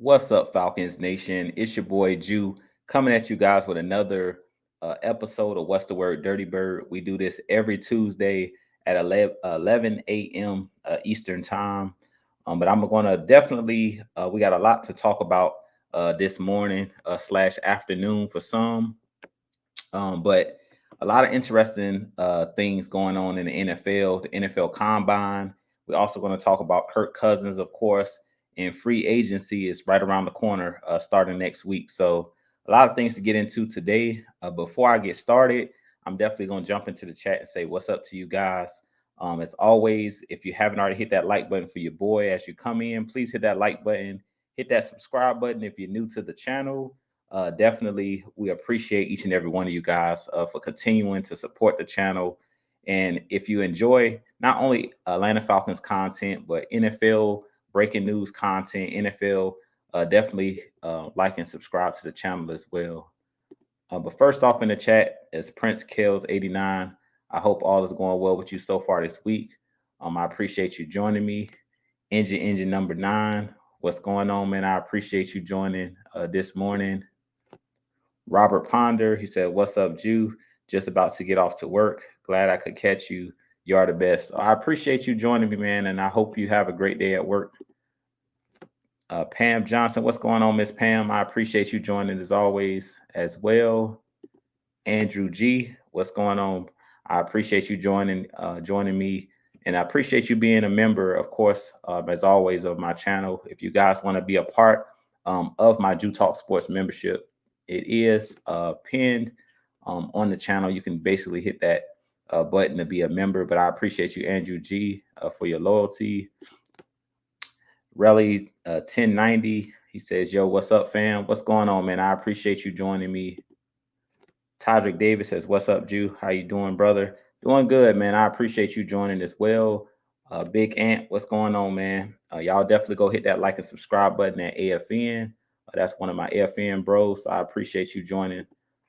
What's up, Falcons Nation? It's your boy Jew coming at you guys with another episode of What's the Word Dirty Bird. We do this every Tuesday at 11 a.m. Eastern Time. But I'm going to definitely, we got a lot to talk about this morning slash afternoon for some. But a lot of interesting things going on in the NFL, the NFL Combine. We're also going to talk about Kirk Cousins, of course, and free agency is right around the corner starting next week. So a lot of things to get into today. Before I get started, I'm definitely going to jump into the chat and say what's up to you guys. As always, if you haven't already hit that like button for your boy as you come in, please hit that like button, hit that subscribe button if you're new to the channel. Definitely, we appreciate each and every one of you guys for continuing to support the channel. And if you enjoy not only Atlanta Falcons content, but NFL breaking news content, NFL, definitely like and subscribe to the channel as well. But first off in the chat is Prince Kills 89. I hope all is going well with you so far this week. I appreciate you joining me. Engine number 9. What's going on, man? I appreciate you joining this morning. Robert Ponder, he said, "What's up, Jew? Just about to get off to work. Glad I could catch you. You are the best." I appreciate you joining me, man, and I hope you have a great day at work. Pam Johnson, what's going on, Miss Pam? I appreciate you joining as always as well. Andrew G, what's going on? I appreciate you joining me, and I appreciate you being a member, of course, as always, of my channel. If you guys want to be a part of my Jew Talk Sports membership, it is pinned on the channel. You can basically hit that button to be a member. But I appreciate you, Andrew G, for your loyalty. Relly 1090, he says, "Yo, what's up, fam? What's going on, man? I appreciate you joining me." Todrick Davis says, "What's up, Jew? How you doing, brother?" Doing good, man. I appreciate you joining as well. Big Ant, what's going on, man? Y'all definitely go hit that like and subscribe button at AFN. That's one of my AFN bros. So I appreciate you joining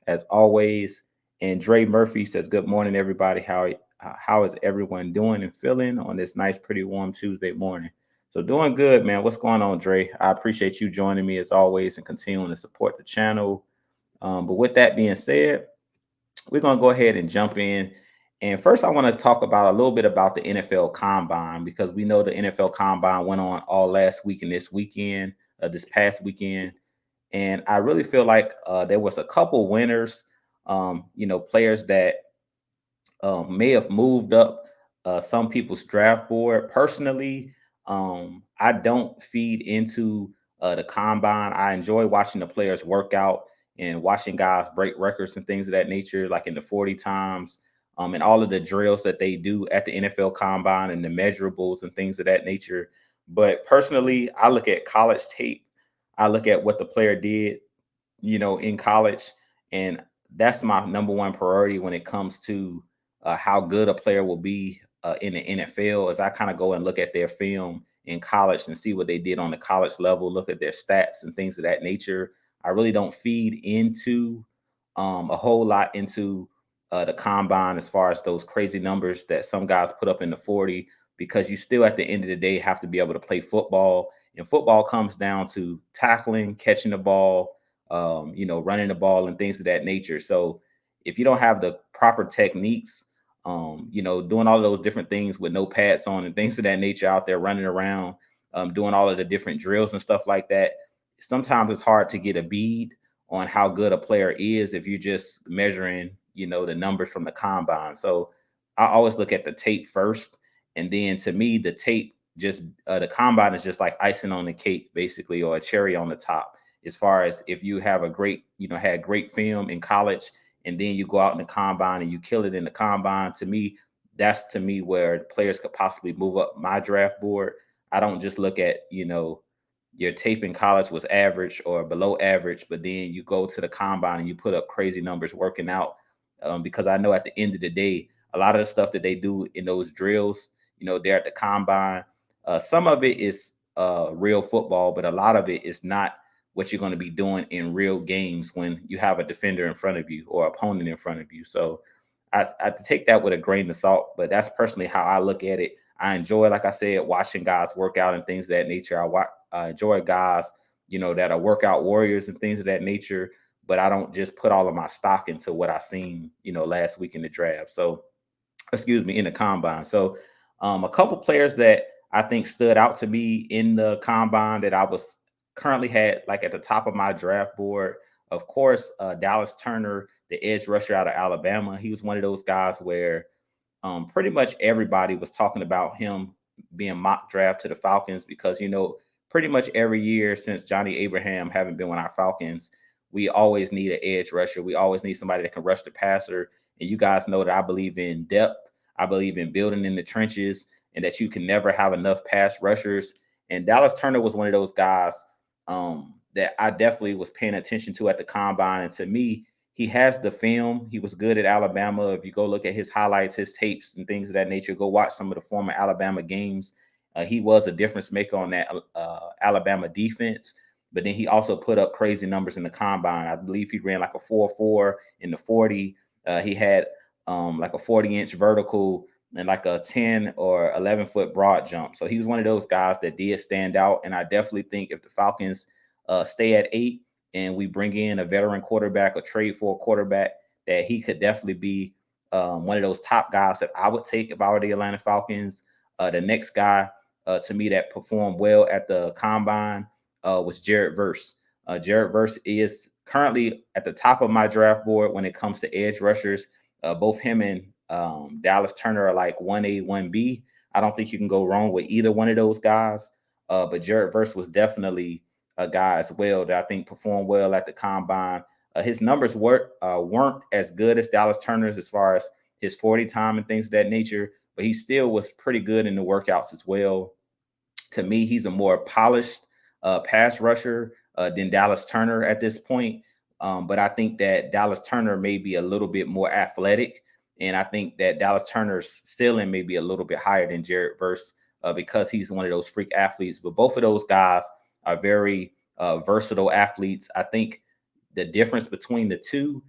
as always. And Dre Murphy says, "Good morning, everybody. How is everyone doing and feeling on this nice, pretty warm Tuesday morning?" So doing good, man. What's going on, Dre? I appreciate you joining me as always and continuing to support the channel. But with that being said, we're going to go ahead and jump in. And first, I want to talk about a little bit about the NFL Combine because we know the NFL Combine went on all last week and this weekend, this past weekend. And I really feel like there was a couple winners, players that may have moved up some people's draft board. Personally, I don't feed into the combine. I enjoy watching the players work out and watching guys break records and things of that nature, like in the 40 times, and all of the drills that they do at the NFL combine and the measurables and things of that nature. But personally, I look at college tape. I look at what the player did, in college, and that's my number one priority when it comes to how good a player will be in the NFL. As I kind of go and look at their film in college and see what they did on the college level, look at their stats and things of that nature. I really don't feed into a whole lot into the combine as far as those crazy numbers that some guys put up in the 40, because you still at the end of the day have to be able to play football. And football comes down to tackling, catching the ball, running the ball and things of that nature. So if you don't have the proper techniques, doing all of those different things with no pads on and things of that nature out there running around, doing all of the different drills and stuff like that, sometimes it's hard to get a bead on how good a player is if you're just measuring, the numbers from the combine. So I always look at the tape first. And then to me, the tape just the combine is just like icing on the cake, basically, or a cherry on the top. As far as if you have a great, had great film in college, and then you go out in the combine and you kill it in the combine, to me, that's to me where players could possibly move up my draft board. I don't just look at, your tape in college was average or below average, but then you go to the combine and you put up crazy numbers working out. Because I know at the end of the day, a lot of the stuff that they do in those drills, they're at the combine. Some of it is real football, but a lot of it is not what you're going to be doing in real games when you have a defender in front of you or opponent in front of you. So I have to take that with a grain of salt, but that's personally how I look at it. I enjoy, like I said, watching guys work out and things of that nature. I enjoy guys, that are workout warriors and things of that nature. But I don't just put all of my stock into what I seen, last week in the draft. So, excuse me, in the combine. So, a couple players that I think stood out to me in the combine that I was currently had like at the top of my draft board. Of course, Dallas Turner, the edge rusher out of Alabama. He was one of those guys where pretty much everybody was talking about him being mock draft to the Falcons because pretty much every year since Johnny Abraham having been with our Falcons, we always need an edge rusher. We always need somebody that can rush the passer. And you guys know that I believe in depth. I believe in building in the trenches, and that you can never have enough pass rushers. And Dallas Turner was one of those guys that I definitely was paying attention to at the combine. And to me, he has the film. He was good at Alabama. If you go look at his highlights, his tapes, and things of that nature, go watch some of the former Alabama games. He was a difference maker on that Alabama defense. But then he also put up crazy numbers in the combine. I believe he ran like a 4.4 in the 40. He had like a 40-inch vertical and like a 10 or 11-foot broad jump. So he was one of those guys that did stand out. And I definitely think if the Falcons stay at 8, and we bring in a veteran quarterback or trade for a quarterback, that he could definitely be one of those top guys that I would take if I were the Atlanta Falcons. The next guy to me that performed well at the combine was Jared Verse. Jared Verse is currently at the top of my draft board when it comes to edge rushers. Both him and Dallas Turner are like 1A, 1B. I don't think you can go wrong with either one of those guys. But Jared Verse was definitely a guy as well that I think performed well at the combine. His numbers weren't as good as Dallas Turner's as far as his 40 time and things of that nature, but he still was pretty good in the workouts as well. To me, he's a more polished pass rusher than Dallas Turner at this point. But I think that Dallas Turner may be a little bit more athletic. And I think that Dallas Turner's ceiling may be a little bit higher than Jared Verse because he's one of those freak athletes. But both of those guys are very versatile athletes. I think the difference between the two,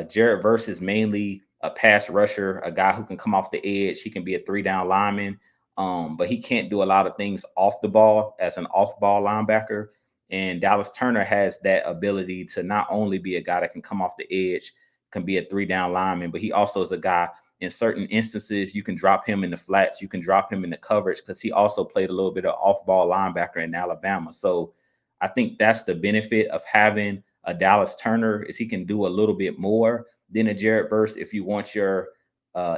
Jared Verse is mainly a pass rusher, a guy who can come off the edge. He can be a 3-down lineman, but he can't do a lot of things off the ball as an off-ball linebacker. And Dallas Turner has that ability to not only be a guy that can come off the edge, can be a 3-down lineman, but he also is a guy in certain instances you can drop him in the flats, you can drop him in the coverage because he also played a little bit of off-ball linebacker in Alabama. So I think that's the benefit of having a Dallas Turner is he can do a little bit more than a Jared Verse if you want your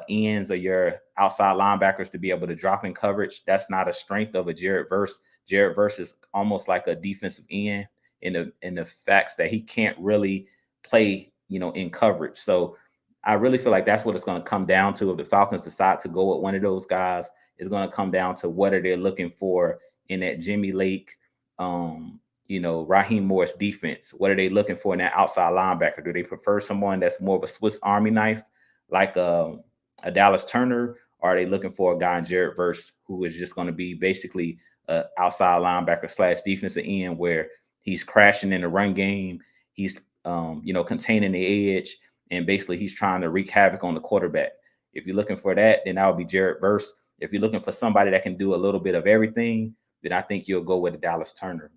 ends or your outside linebackers to be able to drop in coverage. That's not a strength of a Jared Verse. Jared Verse is almost like a defensive end in the facts that he can't really play, in coverage. So I really feel like that's what it's going to come down to. If the Falcons decide to go with one of those guys, it's going to come down to what are they looking for in that Jimmy Lake, Raheem Morris defense. What are they looking for in that outside linebacker? Do they prefer someone that's more of a Swiss Army knife, like a Dallas Turner, or are they looking for a guy in Jared Verse who is just going to be basically an outside linebacker / defensive end where he's crashing in the run game, he's containing the edge, and basically he's trying to wreak havoc on the quarterback. If you're looking for that, then that would be Jared Verse. If you're looking for somebody that can do a little bit of everything, then I think you'll go with a Dallas Turner.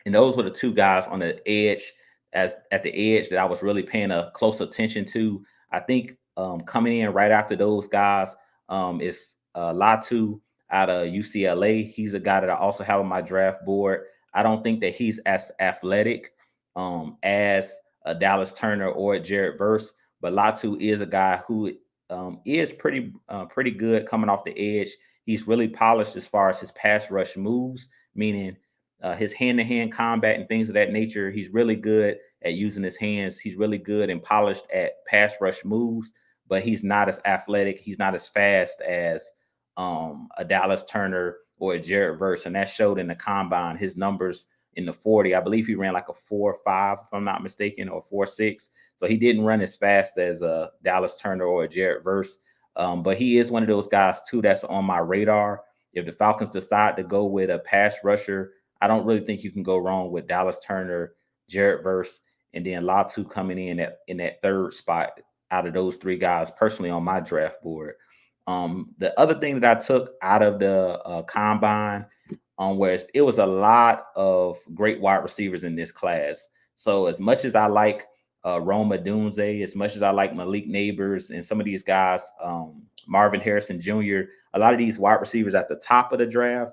And those were the two guys on the edge, at the edge that I was really paying a close attention to. I think coming in right after those guys is Latu out of UCLA. He's a guy that I also have on my draft board. I don't think that he's as athletic as a Dallas Turner or Jared Verse, but Latu is a guy who is pretty good coming off the edge. He's really polished as far as his pass rush moves, meaning his hand-to-hand combat and things of that nature. He's really good at using his hands. He's really good and polished at pass rush moves, but he's not as athletic. He's not as fast as a Dallas Turner or a Jared Verse, and that showed in the combine. His numbers in the 40, I believe he ran like a 4.5, if I'm not mistaken, or 4.6. So he didn't run as fast as a Dallas Turner or a Jared Verse, but he is one of those guys too that's on my radar. If the Falcons decide to go with a pass rusher, I don't really think you can go wrong with Dallas Turner, Jared Verse, and then Latu coming in that third spot out of those three guys personally on my draft board. The other thing that I took out of the combine whereas it was a lot of great wide receivers in this class. So as much as I like Roma Dunze, as much as I like Malik Neighbors and some of these guys, Marvin Harrison Jr., a lot of these wide receivers at the top of the draft,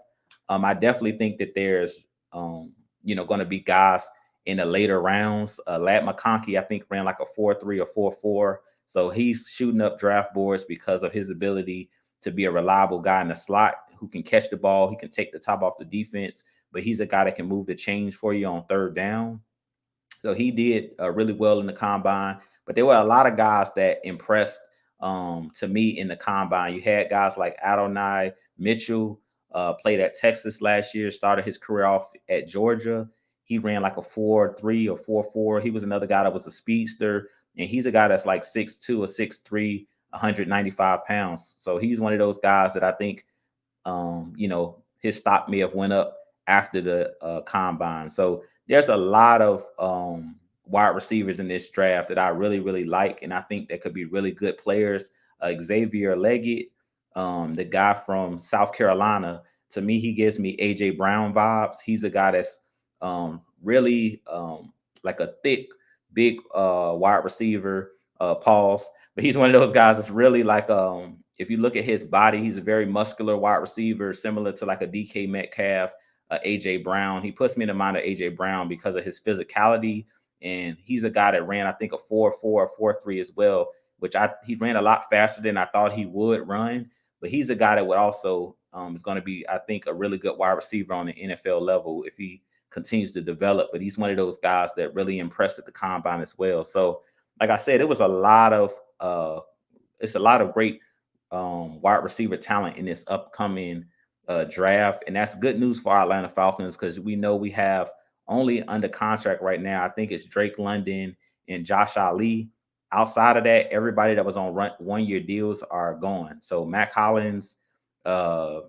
I definitely think that there's, going to be guys in the later rounds. Lad McConkey, I think, ran like a 4.3 or 4.4. So he's shooting up draft boards because of his ability to be a reliable guy in the slot who can catch the ball. He can take the top off the defense, but he's a guy that can move the chains for you on third down. So he did really well in the combine. But there were a lot of guys that impressed to me in the combine. You had guys like Adonai Mitchell, played at Texas last year, started his career off at Georgia. He ran like a 4.3 or 4.4. He was another guy that was a speedster, and he's a guy that's like 6'2 or 6'3, 195 pounds. So he's one of those guys that I think his stock may have went up after the combine. So there's a lot of wide receivers in this draft that I really, really like, and I think that could be really good players. Xavier Leggett, the guy from South Carolina, to me, he gives me AJ Brown vibes. He's a guy that's really like a thick, big wide receiver. Pause. But he's one of those guys that's really like if you look at his body, he's a very muscular wide receiver, similar to like a DK Metcalf, AJ Brown. He puts me in the mind of AJ Brown because of his physicality, and he's a guy that ran, I think, a 4.4 or 4.3 as well, which he ran a lot faster than I thought he would run. But he's a guy that would also is going to be, I think, a really good wide receiver on the NFL level if he continues to develop. But he's one of those guys that really impressed at the combine as well. So, like I said, it was a lot of it's a lot of great wide receiver talent in this upcoming draft, and that's good news for our Atlanta Falcons because we know we have only under contract right now. I think it's Drake London and Josh Ali. Outside of that, everybody that was on 1-year deals are gone. So Mac Hollins, pretty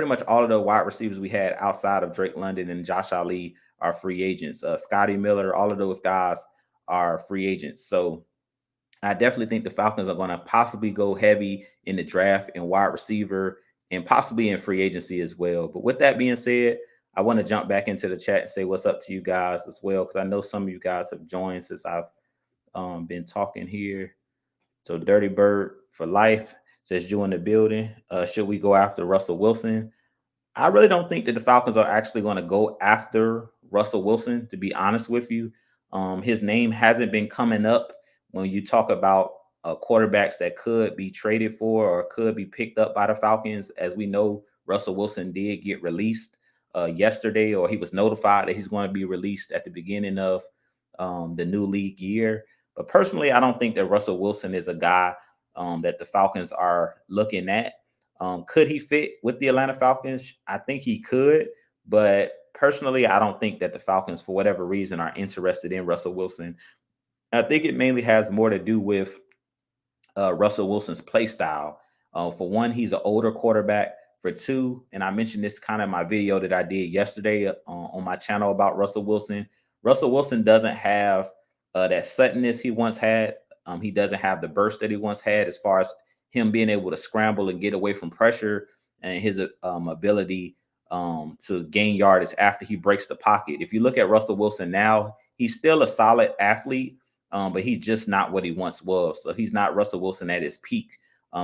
much all of the wide receivers we had outside of Drake London and Josh Ali are free agents. Scotty Miller, all of those guys are free agents. So I definitely think the Falcons are going to possibly go heavy in the draft and wide receiver and possibly in free agency as well. But with that being said, I want to jump back into the chat and say what's up to you guys as well, because I know some of you guys have joined since I've been talking here. So Dirty Bird for life says you in the building. Should we go after Russell Wilson? I really don't think that the Falcons are actually going to go after Russell Wilson, to be honest with you. His name hasn't been coming up when you talk about quarterbacks that could be traded for or could be picked up by the Falcons. As we know, Russell Wilson did get released yesterday, or he was notified that he's going to be released at the beginning of the new league year. But personally, I don't think that Russell Wilson is a guy that the Falcons are looking at. Could he fit with the Atlanta Falcons? I think he could, but personally, I don't think that the Falcons, for whatever reason, are interested in Russell Wilson. I think it mainly has more to do with Russell Wilson's play style. For one, he's an older quarterback. For two, and I mentioned this kind of in my video that I did yesterday on my channel about Russell Wilson. Russell Wilson doesn't have that suddenness he once had. He doesn't have the burst that he once had as far as him being able to scramble and get away from pressure, and his ability to gain yardage after he breaks the pocket. If you look at Russell Wilson now, he's still a solid athlete, but he's just not what he once was. So he's not Russell Wilson at his peak.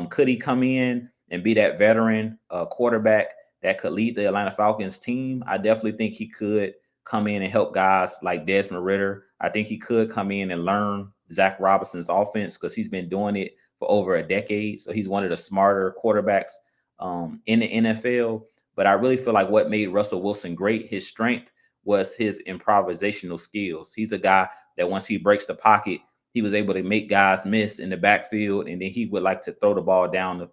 Could he come in and be that veteran quarterback that could lead the Atlanta Falcons team? I definitely think he could come in and help guys like Desmond Ridder. I think he could come in and learn Zach Robinson's offense because he's been doing it for over a decade. So he's one of the smarter quarterbacks in the NFL. But I really feel like what made Russell Wilson great, his strength was his improvisational skills. He's a guy that once he breaks the pocket, he was able to make guys miss in the backfield, and then he would like to throw the ball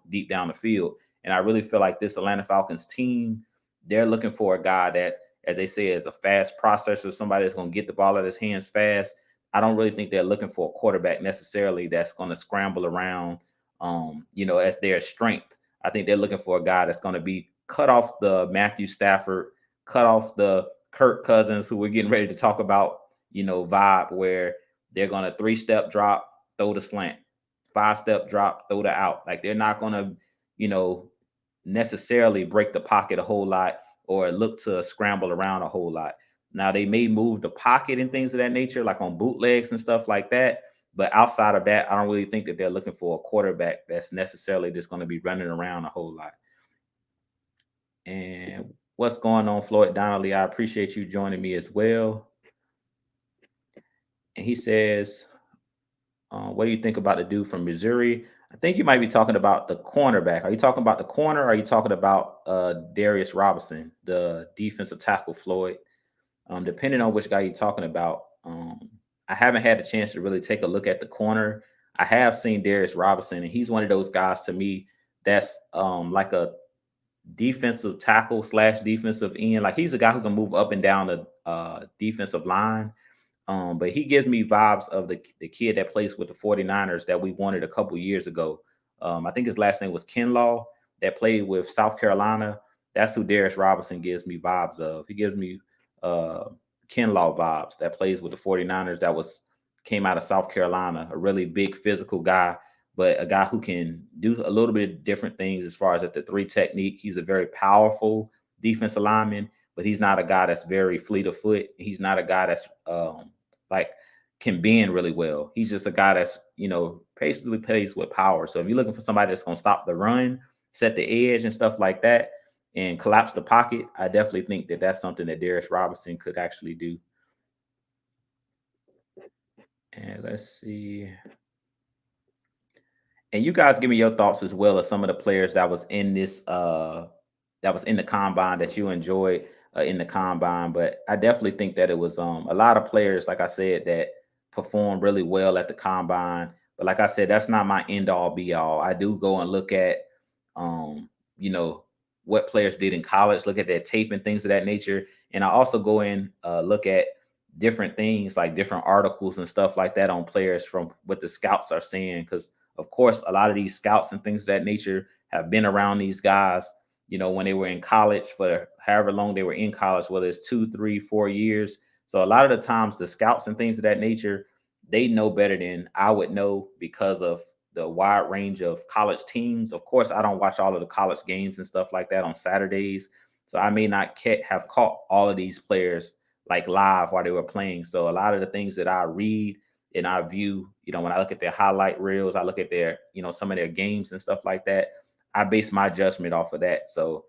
deep down the field. And I really feel like this Atlanta Falcons team, they're looking for a guy that, as they say, is a fast processor, somebody that's going to get the ball out of his hands fast. I don't really think they're looking for a quarterback necessarily that's going to scramble around, as their strength. I think they're looking for a guy that's going to be cut off the Matthew Stafford, cut off the Kirk Cousins, who we're getting ready to talk about, vibe where they're going to 3-step drop, throw the slant, 5-step drop, throw the out. Like they're not going to, necessarily break the pocket a whole lot or look to scramble around a whole lot. Now they may move the pocket and things of that nature, like on bootlegs and stuff like that. But outside of that, I don't really think that they're looking for a quarterback that's necessarily just going to be running around a whole lot. And what's going on, Floyd Donnelly? I appreciate you joining me as well. And he says, what do you think about the dude from Missouri? I think you might be talking about the cornerback. Are you talking about the corner? Or are you talking about Darius Robinson, the defensive tackle, Floyd? Depending on which guy you're talking about, I haven't had a chance to really take a look at the corner. I have seen Darius Robinson, and he's one of those guys to me that's like a defensive tackle slash defensive end. Like he's a guy who can move up and down the defensive line. But he gives me vibes of the kid that plays with the 49ers that we wanted a couple years ago. I think his last name was Kinlaw, that played with South Carolina. That's who Darius Robinson gives me vibes of. He gives me Kinlaw vibes, that plays with the 49ers, that came out of South Carolina, a really big physical guy, but a guy who can do a little bit of different things as far as at the three technique. He's a very powerful defensive lineman, but he's not a guy that's very fleet of foot. He's not a guy that's like can bend really well. He's just a guy that's, basically plays with power. So if you're looking for somebody that's going to stop the run, set the edge and stuff like that, and collapse the pocket, I definitely think that that's something that Darius Robinson could actually do. And let's see. And you guys give me your thoughts as well as some of the players that was in this that was in the combine that you enjoyed in the combine. But I definitely think that it was a lot of players, like I said, that performed really well at the combine. But like I said, that's not my end all be all. I do go and look at you know, what players did in college, look at their tape and things of that nature. And I also go in look at different things like different articles and stuff like that on players from what the scouts are saying. Because of course, a lot of these scouts and things of that nature have been around these guys, when they were in college for however long they were in college, whether it's 2, 3, 4 years. So a lot of the times the scouts and things of that nature, they know better than I would know because of the wide range of college teams. Of course, I don't watch all of the college games and stuff like that on Saturdays. So I may not have caught all of these players like live while they were playing. So a lot of the things that I read and I view, when I look at their highlight reels, I look at their, some of their games and stuff like that, I base my judgment off of that. So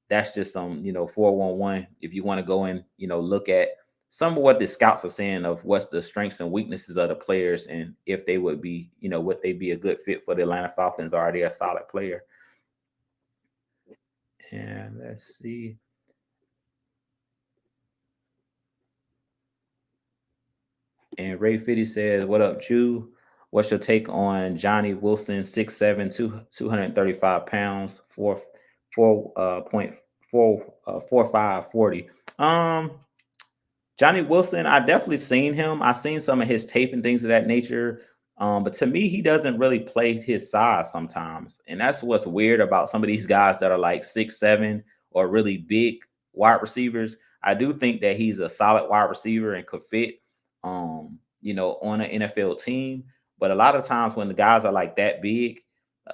that's just some, 411. If you want to go and, look at some of what the scouts are saying of what's the strengths and weaknesses of the players and if they would be, would they be a good fit for the Atlanta Falcons, or are they a solid player? And let's see. And Ray Fitty says, "What up, Jew? What's your take on Johnny Wilson, 6'7", 235 pounds, 4.45 40?" Johnny Wilson, I definitely seen him. I seen some of his tape and things of that nature. But to me, he doesn't really play his size sometimes. And that's what's weird about some of these guys that are like 6'7" or really big wide receivers. I do think that he's a solid wide receiver and could fit on an NFL team. But a lot of times when the guys are like that big,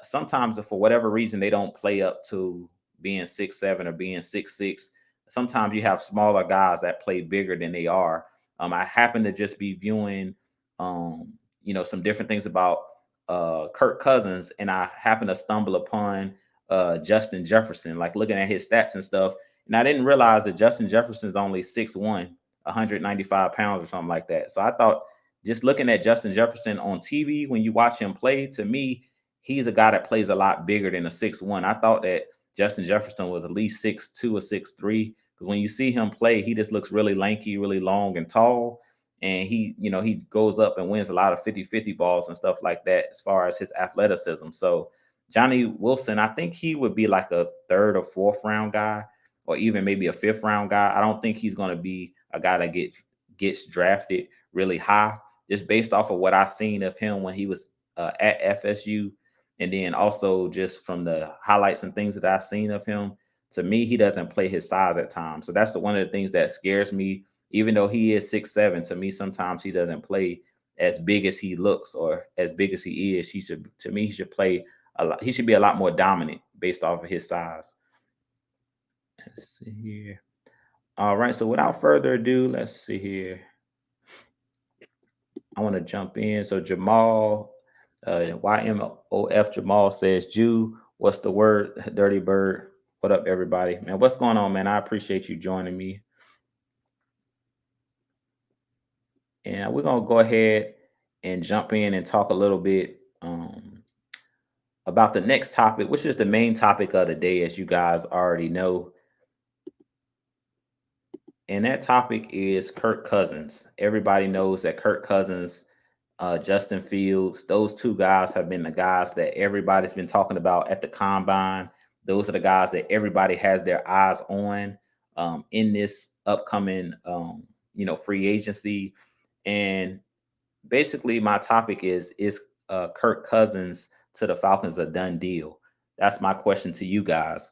sometimes for whatever reason, they don't play up to being 6'7" or being 6'6". Sometimes you have smaller guys that play bigger than they are. I happen to just be viewing, some different things about Kirk Cousins, and I happen to stumble upon Justin Jefferson, like looking at his stats and stuff. And I didn't realize that Justin Jefferson is only 6'1", 195 pounds or something like that. So I thought just looking at Justin Jefferson on TV, when you watch him play, to me, he's a guy that plays a lot bigger than a 6'1". I thought that Justin Jefferson was at least 6'2" or 6'3", because when you see him play, he just looks really lanky, really long and tall. And he goes up and wins a lot of 50-50 balls and stuff like that as far as his athleticism. So Johnny Wilson, I think he would be like a 3rd or 4th round guy, or even maybe a 5th round guy. I don't think he's going to be a guy that gets drafted really high, just based off of what I've seen of him when he was at FSU. And then also just from the highlights and things that I've seen of him, to me, he doesn't play his size at times. So that's one of the things that scares me. Even though he is 6'7", to me, sometimes he doesn't play as big as he looks or as big as he is. He should play he should be a lot more dominant based off of his size. Let's see here. All right. So without further ado, let's see here. I want to jump in. So Jamal, YMOF Jamal says, Jew, what's the word? Dirty Bird. What up, everybody? Man, what's going on, man? I appreciate you joining me. And we're gonna go ahead and jump in and talk a little bit about the next topic, which is the main topic of the day, as you guys already know. And that topic is Kirk Cousins. Everybody knows that Kirk Cousins, Justin Fields, those two guys have been the guys that everybody's been talking about at the combine. Those are the guys that everybody has their eyes on in this upcoming, free agency. And basically, my topic is Kirk Cousins to the Falcons a done deal? That's my question to you guys.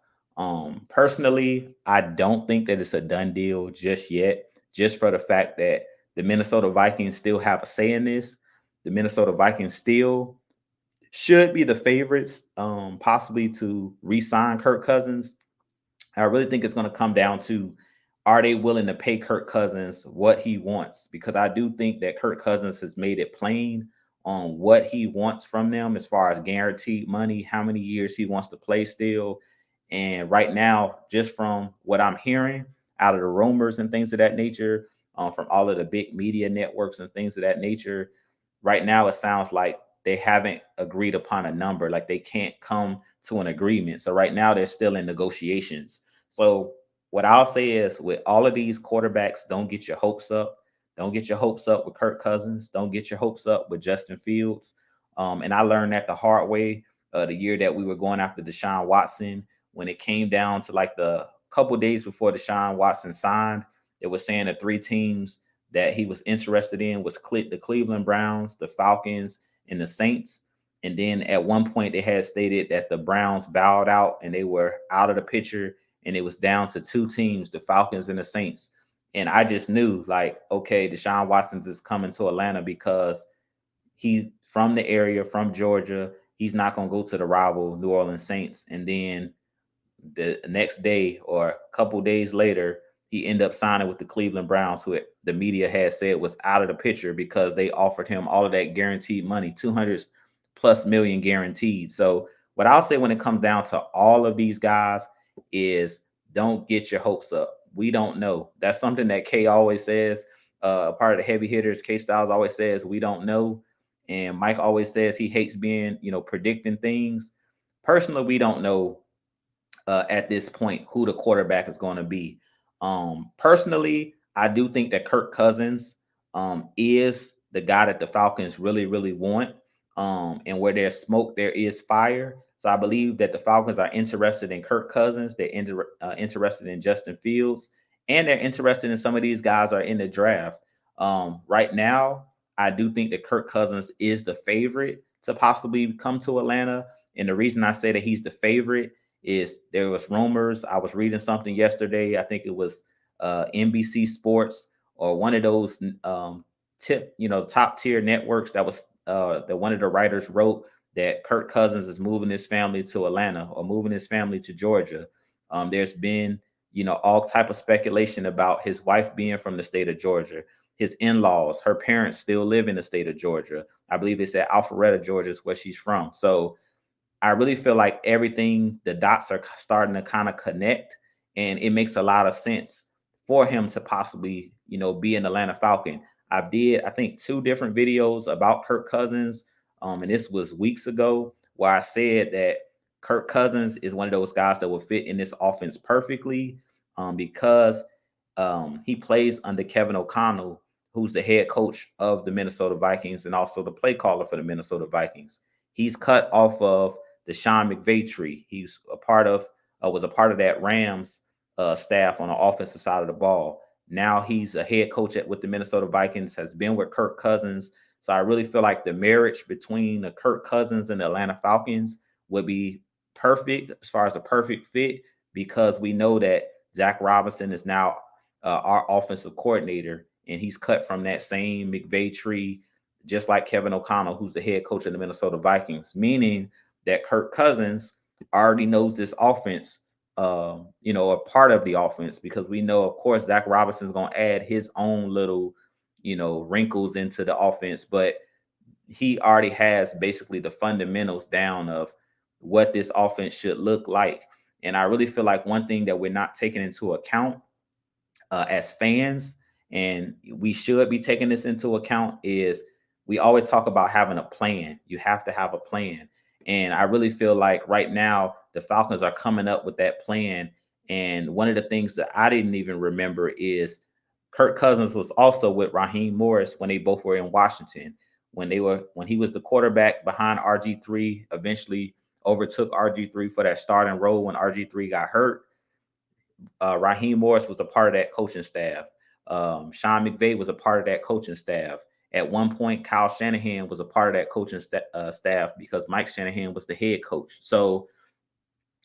Personally, I don't think that it's a done deal just yet, just for the fact that the Minnesota Vikings still have a say in this. The Minnesota Vikings still should be the favorites, possibly to re-sign Kirk Cousins. I really think it's going to come down to, are they willing to pay Kirk Cousins what he wants? Because I do think that Kirk Cousins has made it plain on what he wants from them as far as guaranteed money, how many years he wants to play still. And right now, just from what I'm hearing out of the rumors and things of that nature, from all of the big media networks and things of that nature, right now it sounds like they haven't agreed upon a number. Like they can't come to an agreement. So right now they're still in negotiations. So what I'll say is, with all of these quarterbacks, don't get your hopes up. Don't get your hopes up with Kirk Cousins. Don't get your hopes up with Justin Fields. And I learned that the hard way the year that we were going after Deshaun Watson. When it came down to like the couple days before Deshaun Watson signed, it was saying the three teams that he was interested in was the Cleveland Browns, the Falcons, and the Saints. And then at one point they had stated that the Browns bowed out and they were out of the picture, and it was down to two teams, the Falcons and the Saints. And I just knew, like, okay, Deshaun Watson's is coming to Atlanta because he from the area, from Georgia. He's not going to go to the rival New Orleans Saints. And then the next day or a couple days later, he ended up signing with the Cleveland Browns, who the media had said was out of the picture because they offered him all of that guaranteed money, 200 plus million guaranteed. So what I'll say when it comes down to all of these guys is, don't get your hopes up. We don't know. That's something that K always says. Part of the heavy hitters, K Styles always says, we don't know. And Mike always says he hates being, predicting things. Personally, we don't know at this point who the quarterback is going to be. Personally, I do think that Kirk Cousins is the guy that the Falcons really, really want. And where there's smoke, there is fire. So I believe that the Falcons are interested in Kirk Cousins. They're interested in Justin Fields, and they're interested in some of these guys are in the draft. Right now, I do think that Kirk Cousins is the favorite to possibly come to Atlanta. And the reason I say that he's the favorite is there was rumors. I was reading something yesterday. I think it was NBC Sports or one of those top tier networks that was that one of the writers wrote that Kirk Cousins is moving his family to Atlanta or moving his family to Georgia. There's been, all type of speculation about his wife being from the state of Georgia. His in-laws, her parents still live in the state of Georgia. I believe it's at Alpharetta, Georgia is where she's from. So I really feel like the dots are starting to kind of connect, and it makes a lot of sense for him to possibly, be an Atlanta Falcon. I think 2 different videos about Kirk Cousins, and this was weeks ago, where I said that Kirk Cousins is one of those guys that will fit in this offense perfectly, because he plays under Kevin O'Connell, who's the head coach of the Minnesota Vikings and also the play caller for the Minnesota Vikings. He's cut off of the Sean McVay tree. He's was a part of that Rams staff on the offensive side of the ball. Now he's a head coach with the Minnesota Vikings, has been with Kirk Cousins. So I really feel like the marriage between the Kirk Cousins and the Atlanta Falcons would be perfect as far as a perfect fit, because we know that Zach Robinson is now our offensive coordinator, and he's cut from that same McVay tree, just like Kevin O'Connell, who's the head coach of the Minnesota Vikings, meaning that Kirk Cousins already knows this offense, a part of the offense, because we know, of course, Zach Robinson's going to add his own little, wrinkles into the offense, but he already has basically the fundamentals down of what this offense should look like. And I really feel like one thing that we're not taking into account as fans, and we should be taking this into account, is we always talk about having a plan. You have to have a plan. And I really feel like right now the Falcons are coming up with that plan. And one of the things that I didn't even remember is Kirk Cousins was also with Raheem Morris when they both were in Washington. When he was the quarterback behind RG3, eventually overtook RG3 for that starting role when RG3 got hurt. Raheem Morris was a part of that coaching staff. Sean McVay was a part of that coaching staff. At one point, Kyle Shanahan was a part of that coaching staff because Mike Shanahan was the head coach. So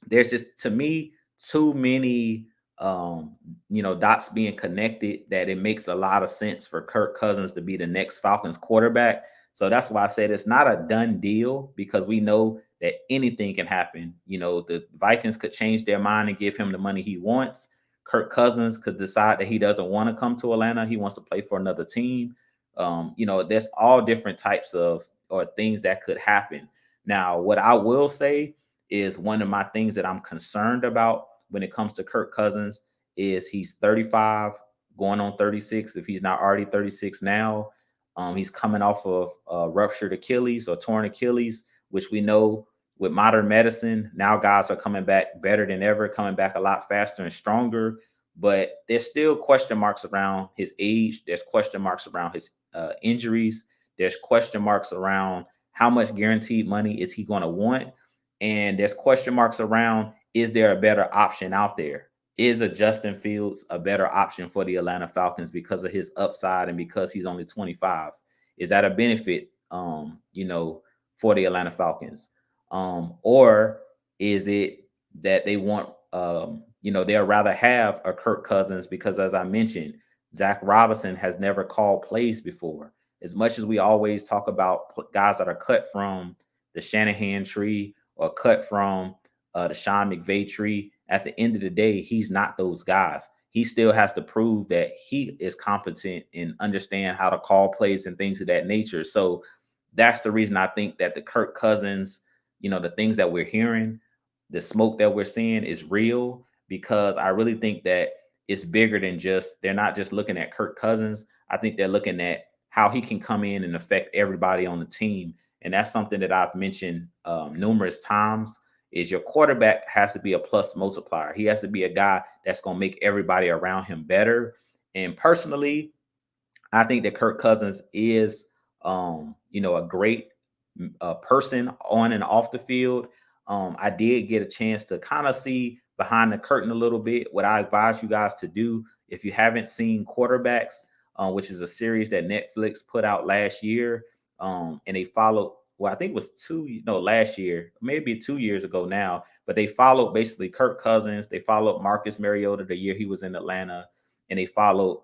there's just, to me, too many dots being connected that it makes a lot of sense for Kirk Cousins to be the next Falcons quarterback. So that's why I said it's not a done deal, because we know that anything can happen. The Vikings could change their mind and give him the money he wants. Kirk Cousins could decide that he doesn't want to come to Atlanta. He wants to play for another team. There's all different types of or things that could happen. Now, what I will say is one of my things that I'm concerned about when it comes to Kirk Cousins is he's 35, going on 36. If he's not already 36 now, he's coming off of ruptured Achilles or torn Achilles, which we know with modern medicine, now guys are coming back better than ever, coming back a lot faster and stronger. But there's still question marks around his age. There's question marks around his injuries. There's question marks around how much guaranteed money is he going to want. And there's question marks around, is there a better option out there? Is a Justin Fields a better option for the Atlanta Falcons because of his upside and because he's only 25? Is that a benefit, for the Atlanta Falcons? Or is it that they want, they'll rather have a Kirk Cousins because, as I mentioned, Zach Robinson has never called plays before. As much as we always talk about guys that are cut from the Shanahan tree or cut from the Sean McVay tree, at the end of the day, he's not those guys. He still has to prove that he is competent and understand how to call plays and things of that nature. So that's the reason I think that the Kirk Cousins, the things that we're hearing, the smoke that we're seeing is real, because I really think that it's bigger than just, they're not just looking at Kirk Cousins. I think they're looking at how he can come in and affect everybody on the team. And that's something that I've mentioned numerous times, is your quarterback has to be a plus multiplier. He has to be a guy that's going to make everybody around him better. And personally, I think that Kirk Cousins is, a great person on and off the field. I did get a chance to kind of see behind the curtain a little bit. What I advise you guys to do, if you haven't seen Quarterbacks, which is a series that Netflix put out last year, and they followed, well, I think it was last year, maybe 2 years ago now, but they followed basically Kirk Cousins. They followed Marcus Mariota the year he was in Atlanta, and they followed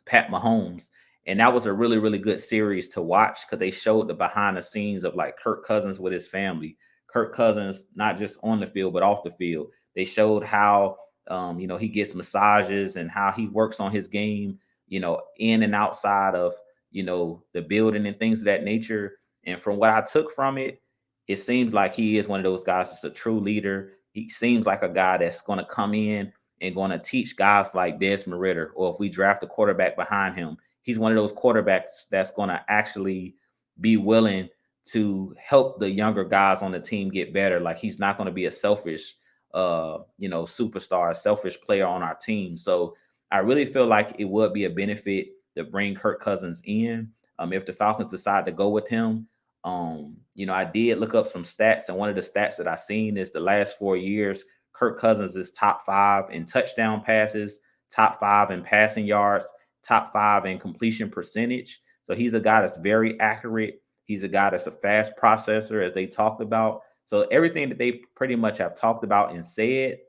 Pat Mahomes. And that was a really, really good series to watch, because they showed the behind the scenes of like Kirk Cousins with his family. Kirk Cousins, not just on the field, but off the field. They showed how, he gets massages and how he works on his game, in and outside of, the building and things of that nature. And from what I took from it, it seems like he is one of those guys that's a true leader. He seems like a guy that's going to come in and going to teach guys like Desmond Ridder, or if we draft a quarterback behind him, he's one of those quarterbacks that's going to actually be willing to help the younger guys on the team get better. Like, he's not going to be a selfish, superstar, a selfish player on our team. So I really feel like it would be a benefit to bring Kirk Cousins in. If the Falcons decide to go with him, I did look up some stats, and one of the stats that I seen is the last 4 years, Kirk Cousins is top 5 in touchdown passes, top 5 in passing yards, top 5 in completion percentage. So he's a guy that's very accurate. He's a guy that's a fast processor, as they talked about. So everything that they pretty much have talked about and said,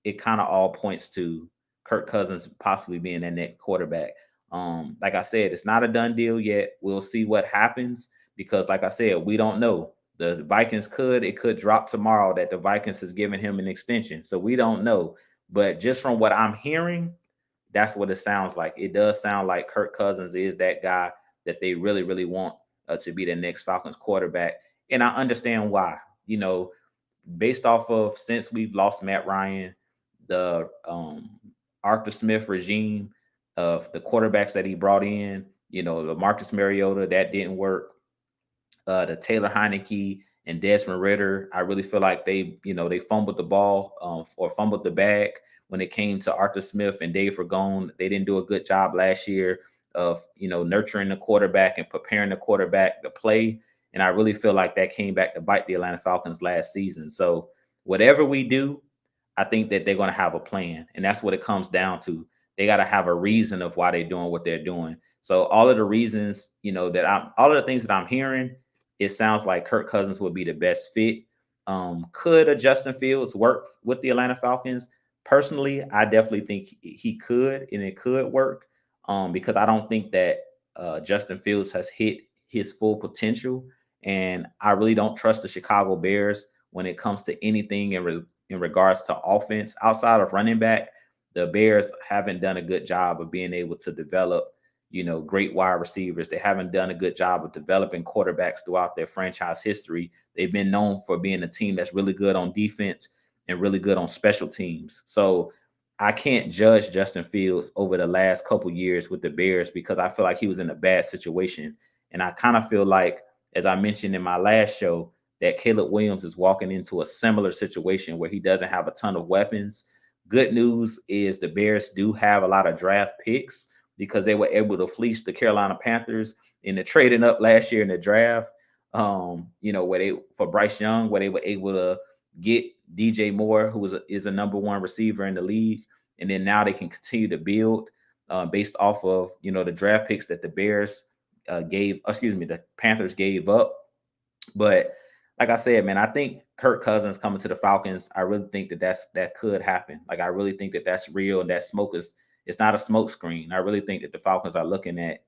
it kind of all points to Kirk Cousins possibly being that next quarterback. Like I said, it's not a done deal yet. We'll see what happens, because like I said, we don't know. The Vikings it could drop tomorrow that the Vikings has given him an extension. So we don't know. But just from what I'm hearing, that's what it sounds like. It does sound like Kirk Cousins is that guy that they really, really want to be the next Falcons quarterback. And I understand why. You know, based off of since we've lost Matt Ryan, the Arthur Smith regime of the quarterbacks that he brought in, you know, the Marcus Mariota, that didn't work. The Taylor Heineke and Desmond Ritter, I really feel like they fumbled the ball or fumbled the bag when it came to Arthur Smith and Dave Ragone. They didn't do a good job last year of nurturing the quarterback and preparing the quarterback to play. And I really feel like that came back to bite the Atlanta Falcons last season. So whatever we do, I think that they're going to have a plan. And that's what it comes down to. They got to have a reason of why they're doing what they're doing. So all of the reasons, all of the things that I'm hearing, it sounds like Kirk Cousins would be the best fit. Could a Justin Fields work with the Atlanta Falcons? Personally, I definitely think he could, and it could work because I don't think that Justin Fields has hit his full potential. And I really don't trust the Chicago Bears when it comes to anything in regards to offense. Outside of running back, the Bears haven't done a good job of being able to develop great wide receivers. They haven't done a good job of developing quarterbacks throughout their franchise history. They've been known for being a team that's really good on defense and really good on special teams. So I can't judge Justin Fields over the last couple years with the Bears because I feel like he was in a bad situation. And I kind of feel like, as I mentioned in my last show, that Caleb Williams is walking into a similar situation where he doesn't have a ton of weapons. Good news is the Bears do have a lot of draft picks because they were able to fleece the Carolina Panthers in the trading up last year in the draft. For Bryce Young, where they were able to get DJ Moore, who is a number one receiver in the league, and then now they can continue to build based off of the draft picks that the the Panthers gave up. But like I said, man, I think Kirk Cousins coming to the Falcons, I really think that could happen. Like I really think that that's real, and that smoke it's not a smoke screen. I really think that the Falcons are looking at,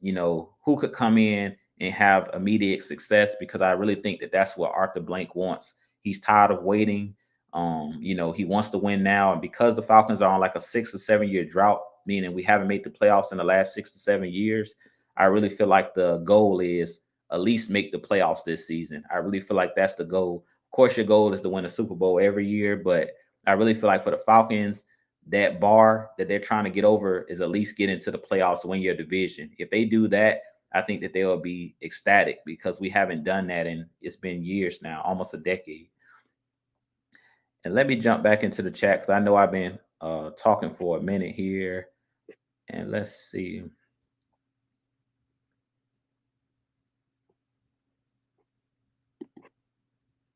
who could come in and have immediate success because I really think that that's what Arthur Blank wants. He's tired of waiting. He wants to win now. And because the Falcons are on like a 6 or 7 year drought, meaning we haven't made the playoffs in the last 6 to 7 years, I really feel like the goal is at least make the playoffs this season. I really feel like that's the goal. Of course, your goal is to win a Super Bowl every year, but I really feel like for the Falcons, that bar that they're trying to get over is at least get into the playoffs, win your division. If they do that, I think that they will be ecstatic because we haven't done that and it's been years now, almost a decade. And let me jump back into the chat because I know I've been talking for a minute here. And let's see.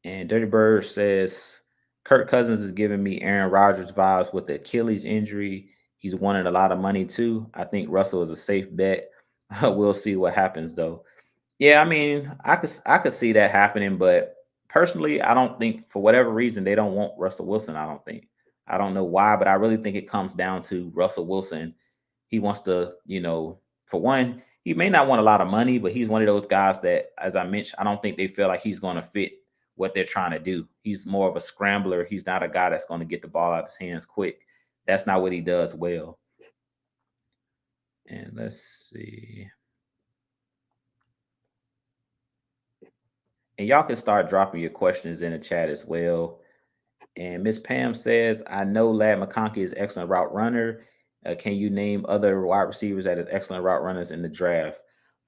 And DirtyBird says Kirk Cousins is giving me Aaron Rodgers vibes with the Achilles injury. He's wanted a lot of money too. I think Russell is a safe bet. We'll see what happens though. Yeah, I mean, I could see that happening, but personally, I don't think for whatever reason they don't want Russell Wilson. I don't think. I don't know why, but I really think it comes down to Russell Wilson. He wants to, for one, he may not want a lot of money, but he's one of those guys that, as I mentioned, I don't think they feel like he's going to fit what they're trying to do. He's more of a scrambler. He's not a guy that's going to get the ball out of his hands quick. That's not what he does well. And let's see. And y'all can start dropping your questions in the chat as well. And Miss Pam says, I know Lad McConkey is excellent route runner. Can you name other wide receivers that is excellent route runners in the draft?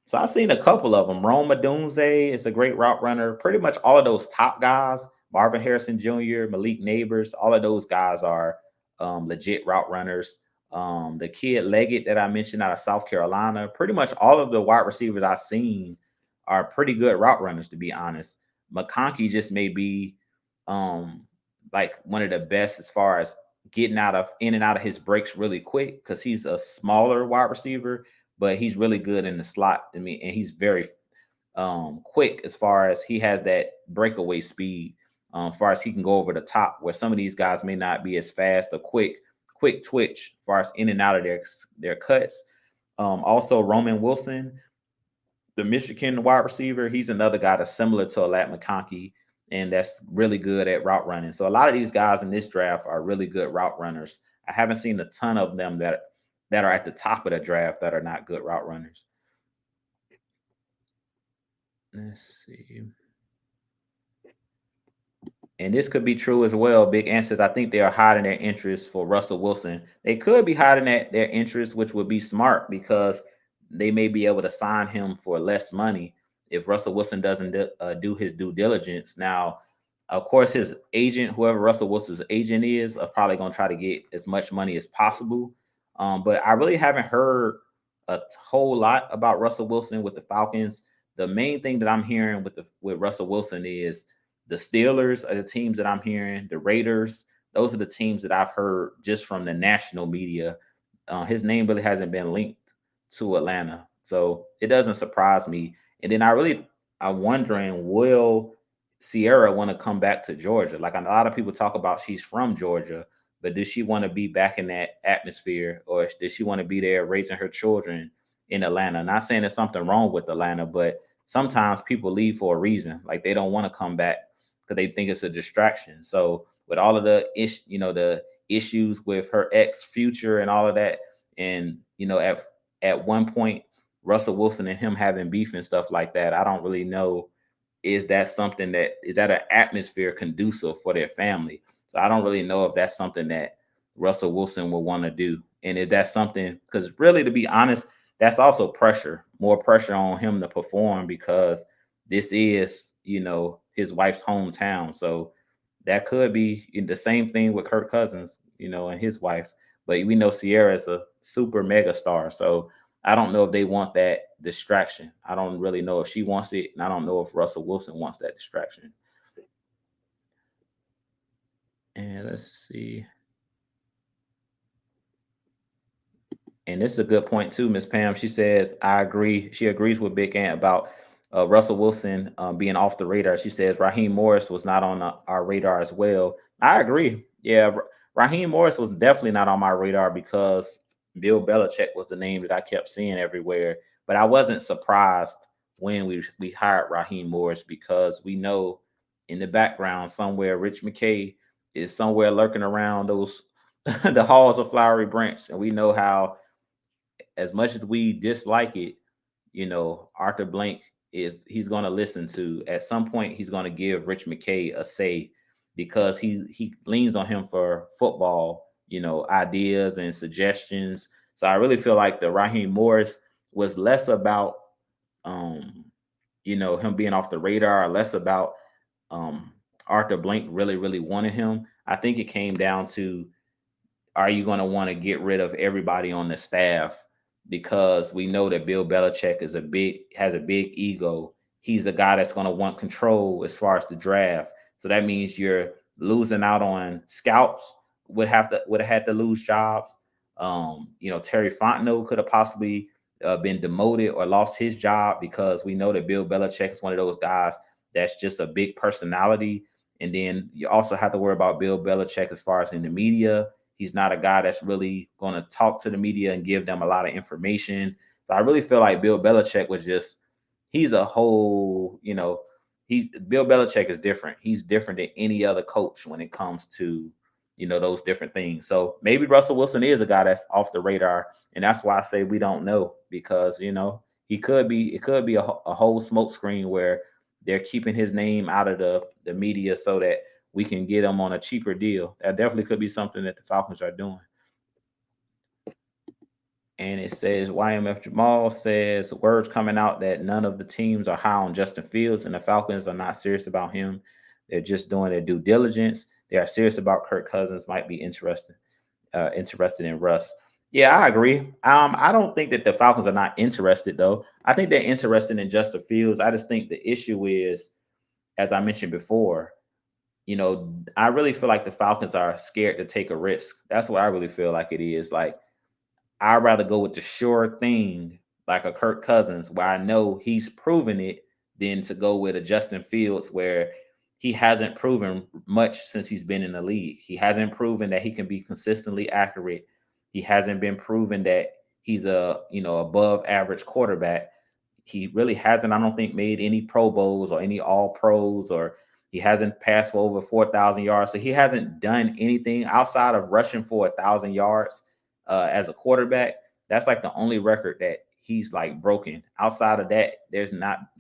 So I've seen a couple of them. Rome Odunze is a great route runner. Pretty much all of those top guys, Marvin Harrison Jr., Malik Neighbors, all of those guys are legit route runners. The kid Leggett that I mentioned out of South Carolina, pretty much all of the wide receivers I've seen are pretty good route runners, to be honest. McConkey just may be like one of the best as far as getting in and out of his breaks really quick because he's a smaller wide receiver, but he's really good in the slot. I mean, and he's very quick as far as he has that breakaway speed. As far as he can go over the top, where some of these guys may not be as fast or quick twitch as far as in and out of their cuts. Also, Roman Wilson, the Michigan wide receiver, he's another guy that's similar to Alat McConkey, and that's really good at route running. So a lot of these guys in this draft are really good route runners. I haven't seen a ton of them that are at the top of the draft that are not good route runners. Let's see. And this could be true as well. Big Answers, I think they are hiding their interest for Russell Wilson. They could be hiding their interest, which would be smart because they may be able to sign him for less money if Russell Wilson doesn't do his due diligence. Now, of course, his agent, whoever Russell Wilson's agent is, are probably going to try to get as much money as possible. But I really haven't heard a whole lot about Russell Wilson with the Falcons. The main thing that I'm hearing with Russell Wilson is the Steelers are the teams that I'm hearing. The Raiders, those are the teams that I've heard just from the national media. His name really hasn't been linked to Atlanta, so it doesn't surprise me. And then I'm wondering, will Sierra want to come back to Georgia? Like a lot of people talk about, she's from Georgia, but does she want to be back in that atmosphere, or does she want to be there raising her children in Atlanta? Not saying there's something wrong with Atlanta, but sometimes people leave for a reason. Like they don't want to come back because they think it's a distraction. So with all of the the issues with her ex future and all of that, and at one point Russell Wilson and him having beef and stuff like that, I don't really know, is that an atmosphere conducive for their family? So I don't really know if that's something that Russell Wilson will want to do. And if that's something, because really, to be honest, that's also more pressure on him to perform, because this is, his wife's hometown. So that could be the same thing with Kirk Cousins, and his wife. But we know Sierra is a super mega star. So I don't know if they want that distraction. I don't really know if she wants it, and I don't know if Russell Wilson wants that distraction. And let's see. And this is a good point too, Miss Pam. She says, I agree. She agrees with Big Ant about Russell Wilson being off the radar. She says Raheem Morris was not on our radar as well. I agree. Yeah, Raheem Morris was definitely not on my radar because Bill Belichick was the name that I kept seeing everywhere. But I wasn't surprised when we hired Raheem Morris, because we know in the background somewhere Rich McKay is somewhere lurking around those the halls of Flowery Branch, and we know how, as much as we dislike it, Arthur Blank he's going to listen to, at some point he's going to give Rich McKay a say, because he leans on him for football, ideas and suggestions. So I really feel like the Raheem Morris was less about him being off the radar, or less about Arthur Blank really wanted him. I think it came down to, are you going to want to get rid of everybody on the staff? Because we know that Bill Belichick has a big ego. He's a guy that's going to want control as far as the draft. So that means you're losing out on scouts, would have had to lose jobs. Terry Fontenot could have possibly been demoted or lost his job, because we know that Bill Belichick is one of those guys that's just a big personality. And then you also have to worry about Bill Belichick as far as in the media. He's not a guy that's really going to talk to the media and give them a lot of information. So I really feel like Bill Belichick he's a whole, Bill Belichick is different. He's different than any other coach when it comes to, those different things. So maybe Russell Wilson is a guy that's off the radar. And that's why I say we don't know, because, it could be a whole smoke screen where they're keeping his name out of the media so that we can get him on a cheaper deal. That definitely could be something that the Falcons are doing. And it says YMF Jamal says, words coming out that none of the teams are high on Justin Fields, and the Falcons are not serious about him. They're just doing their due diligence. They are serious about Kirk Cousins. Might be interested in Russ. Yeah, I agree. I don't think that the Falcons are not interested, though. I think they're interested in Justin Fields. I just think the issue is, as I mentioned before, I really feel like the Falcons are scared to take a risk. That's what I really feel like it is. Like, I'd rather go with the sure thing, like a Kirk Cousins, where I know he's proven it, than to go with a Justin Fields where he hasn't proven much since he's been in the league. He hasn't proven that he can be consistently accurate. He hasn't been proven that he's a above average quarterback. he really hasn't, I don't think, made any Pro Bowls or any All Pros, or he hasn't passed for over 4,000 yards. So he hasn't done anything outside of rushing for 1,000 yards as a quarterback. That's like the only record that he's like broken. Outside of that, there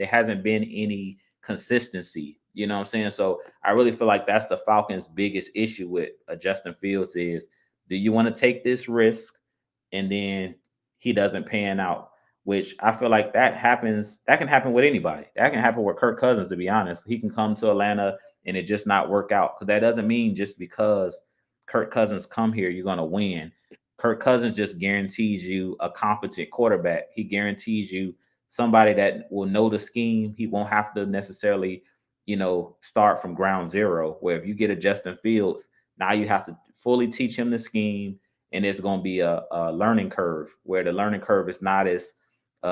hasn't been any consistency. You know what I'm saying? So I really feel like that's the Falcons' biggest issue with Justin Fields is, do you want to take this risk and then he doesn't pan out? Which I feel like that can happen with anybody. That can happen with Kirk Cousins, to be honest. He can come to Atlanta and it just not work out. Because that doesn't mean just because Kirk Cousins come here, you're gonna win. Kirk Cousins just guarantees you a competent quarterback. He guarantees you somebody that will know the scheme. He won't have to necessarily, start from ground zero. Where if you get a Justin Fields, now you have to fully teach him the scheme, and it's going to be a learning curve where the learning curve is not as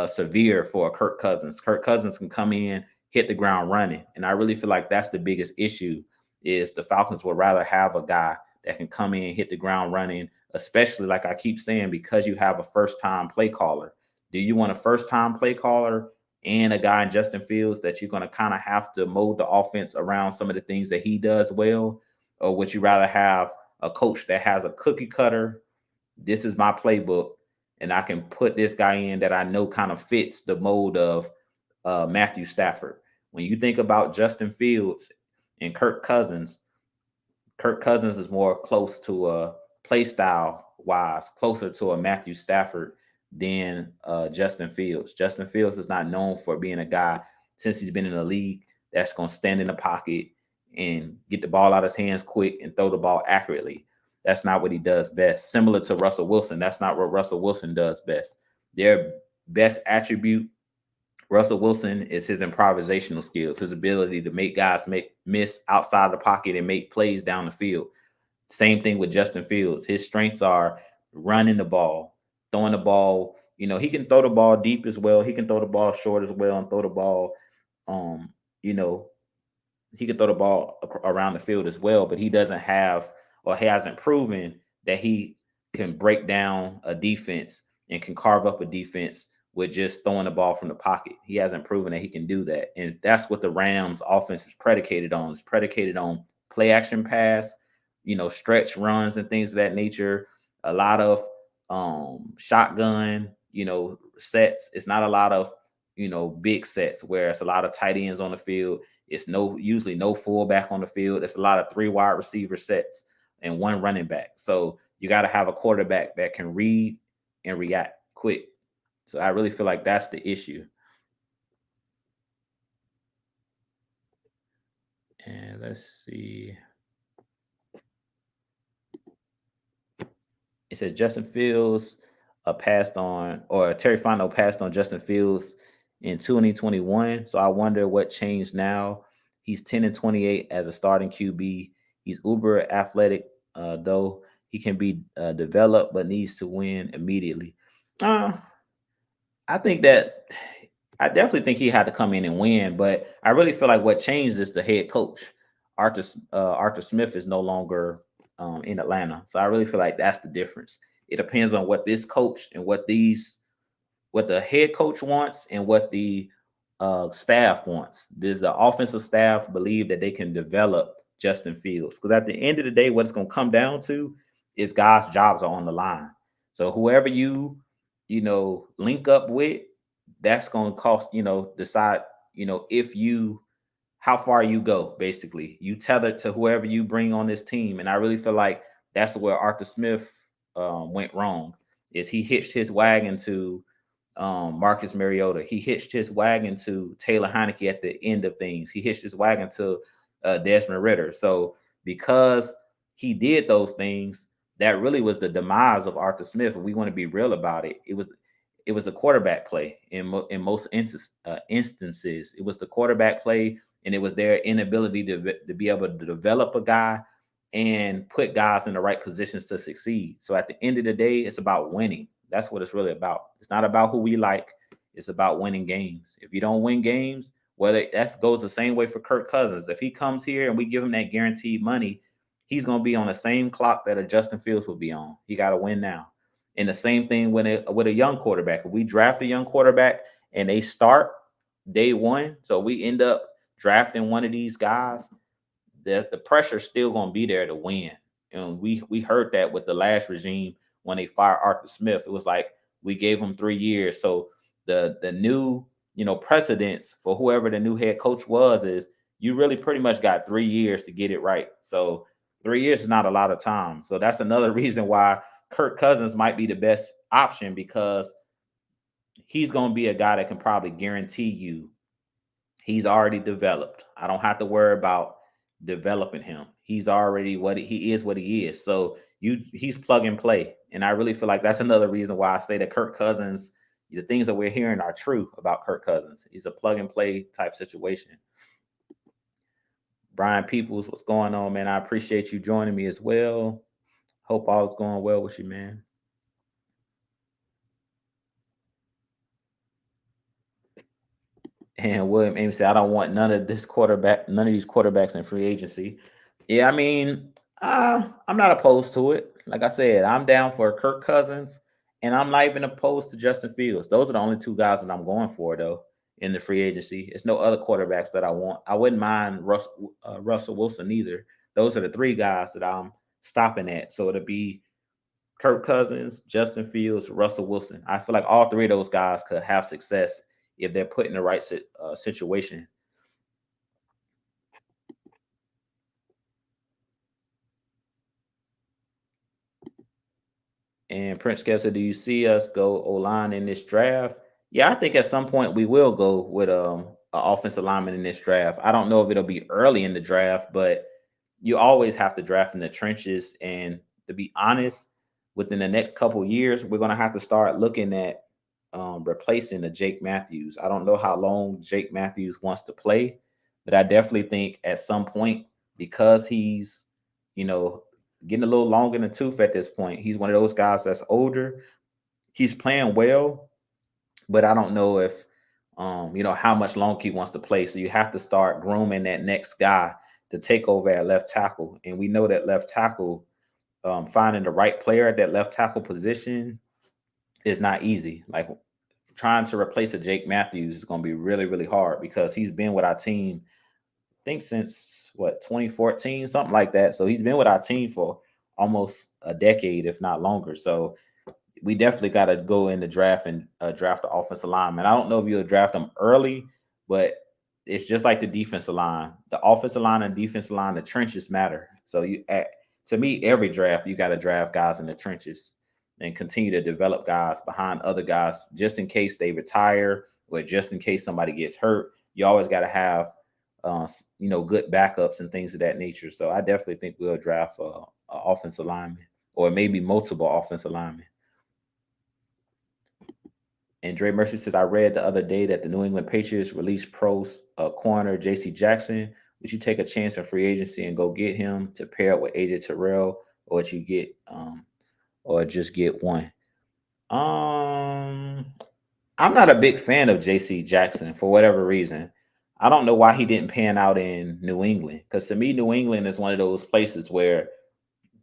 severe for Kirk Cousins. Kirk Cousins can come in, hit the ground running, and I really feel like that's the biggest issue. Is the Falcons would rather have a guy that can come in, hit the ground running, especially like I keep saying, because you have a first-time play caller. Do you want a first-time play caller and a guy in Justin Fields that you're going to kind of have to mold the offense around some of the things that he does well? Or would you rather have a coach that has a cookie cutter? This is my playbook, and I can put this guy in that I know kind of fits the mold of Matthew Stafford. When you think about Justin Fields and Kirk Cousins is more close to a play style wise, closer to a Matthew Stafford than Justin Fields. Justin Fields is not known for being a guy, since he's been in the league, that's going to stand in the pocket and get the ball out of his hands quick and throw the ball accurately. That's not what he does best. Similar to Russell Wilson, that's not what Russell Wilson does best. Their best attribute, Russell Wilson, is his improvisational skills, his ability to make guys miss outside the pocket and make plays down the field. Same thing with Justin Fields. His strengths are running the ball, throwing the ball. He can throw the ball deep as well. He can throw the ball short as well, and throw the ball, um, you know, he can throw the ball around the field as well, but he doesn't have, or he hasn't proven that he can break down a defense and can carve up a defense with just throwing the ball from the pocket. He hasn't proven that he can do that. And that's what the Rams offense is predicated on. It's predicated on play action pass, stretch runs and things of that nature. A lot of shotgun, sets. It's not a lot of, big sets where it's a lot of tight ends on the field. It's usually no fullback on the field. It's a lot of 3 wide receiver sets and 1 running back. So you got to have a quarterback that can read and react quick. So I really feel like that's the issue. And let's see. It says Justin Fields passed on, or Terry Fontenot passed on Justin Fields in 2021. So I wonder what changed now. He's 10-28 as a starting QB. He's uber athletic, though he can be developed, but needs to win immediately. I think that I definitely think he had to come in and win, but I really feel like what changed is the head coach. Arthur Smith is no longer in Atlanta, so I really feel like that's the difference. It depends on what this coach and what the head coach wants and what the staff wants. Does the offensive staff believe that they can develop Justin Fields? Because at the end of the day, what it's going to come down to is guys' jobs are on the line. So whoever you link up with, that's going to cost, decide, if you, how far you go, basically. You tether to whoever you bring on this team. And I really feel like that's where Arthur Smith went wrong, is he hitched his wagon to Marcus Mariota. He hitched his wagon to Taylor Heineke at the end of things. He hitched his wagon to Desmond Ridder. So because he did those things, that really was the demise of Arthur Smith. And we want to be real about it. It was a quarterback play in most instances. It was the quarterback play, and it was their inability to be able to develop a guy and put guys in the right positions to succeed. So at the end of the day, it's about winning. That's what it's really about. It's not about who we like. It's about winning games. If you don't win games, whether that goes the same way for Kirk Cousins. If he comes here and we give him that guaranteed money, he's going to be on the same clock that a Justin Fields will be on. He got to win now. And the same thing with a young quarterback. If we draft a young quarterback and they start day one, so we end up drafting one of these guys, the pressure's still gonna be there to win. And we heard that with the last regime when they fired Arthur Smith. It was like we gave him 3 years. So the new precedence for whoever the new head coach was is you really pretty much got 3 years to get it right. So 3 years is not a lot of time. So that's another reason why Kirk Cousins might be the best option, because he's going to be a guy that can probably guarantee you he's already developed. I don't have to worry about developing him. He's already what he is. So he's plug and play. And I really feel like that's another reason why I say that Kirk Cousins, the things that we're hearing are true about Kirk Cousins. He's a plug and play type situation. Brian Peoples, what's going on, man? I appreciate you joining me as well. Hope all is going well with you, man. And William Ames said, I don't want none of these quarterbacks in free agency. Yeah, I mean, I'm not opposed to it. Like I said, I'm down for Kirk Cousins, and I'm not even opposed to Justin Fields. Those are the only two guys that I'm going for, though, in the free agency. It's no other quarterbacks that I want. I wouldn't mind Russell Wilson either. Those are the three guys that I'm stopping at. So it'll be Kirk Cousins, Justin Fields, Russell Wilson. I feel like all three of those guys could have success if they're put in the right situation. And Prince Kessler, do you see us go O-line in this draft? Yeah, I think at some point we will go with an offensive lineman in this draft. I don't know if it'll be early in the draft, but you always have to draft in the trenches. And to be honest, within the next couple years, we're going to have to start looking at replacing the Jake Matthews. I don't know how long Jake Matthews wants to play, but I definitely think at some point, because he's, you know, getting a little long in the tooth at this point, he's one of those guys that's older. He's playing well, but I don't know if, how much longer he wants to play. So you have to start grooming that next guy to take over at left tackle. And we know that left tackle, finding the right player at that left tackle position is not easy. Like trying to replace a Jake Matthews is going to be really, really hard, because he's been with our team, I think since 2014, something like that. So he's been with our team for almost a decade, if not longer. So we definitely got to go in the draft and draft the offensive lineman. I don't know if you'll draft them early, but it's just like the defensive line. The offensive line and defensive line, the trenches matter. So to me, every draft you got to draft guys in the trenches and continue to develop guys behind other guys, just in case they retire or just in case somebody gets hurt. You always got to have good backups and things of that nature. So I definitely think we'll draft a offensive lineman, or maybe multiple offensive linemen. And Dre Murphy says, I read the other day that the New England Patriots released pros corner J.C. Jackson. Would you take a chance in free agency and go get him to pair up with AJ Terrell, or would you get or just get one? I'm not a big fan of J.C. Jackson for whatever reason. I don't know why he didn't pan out in New England, because to me, New England is one of those places where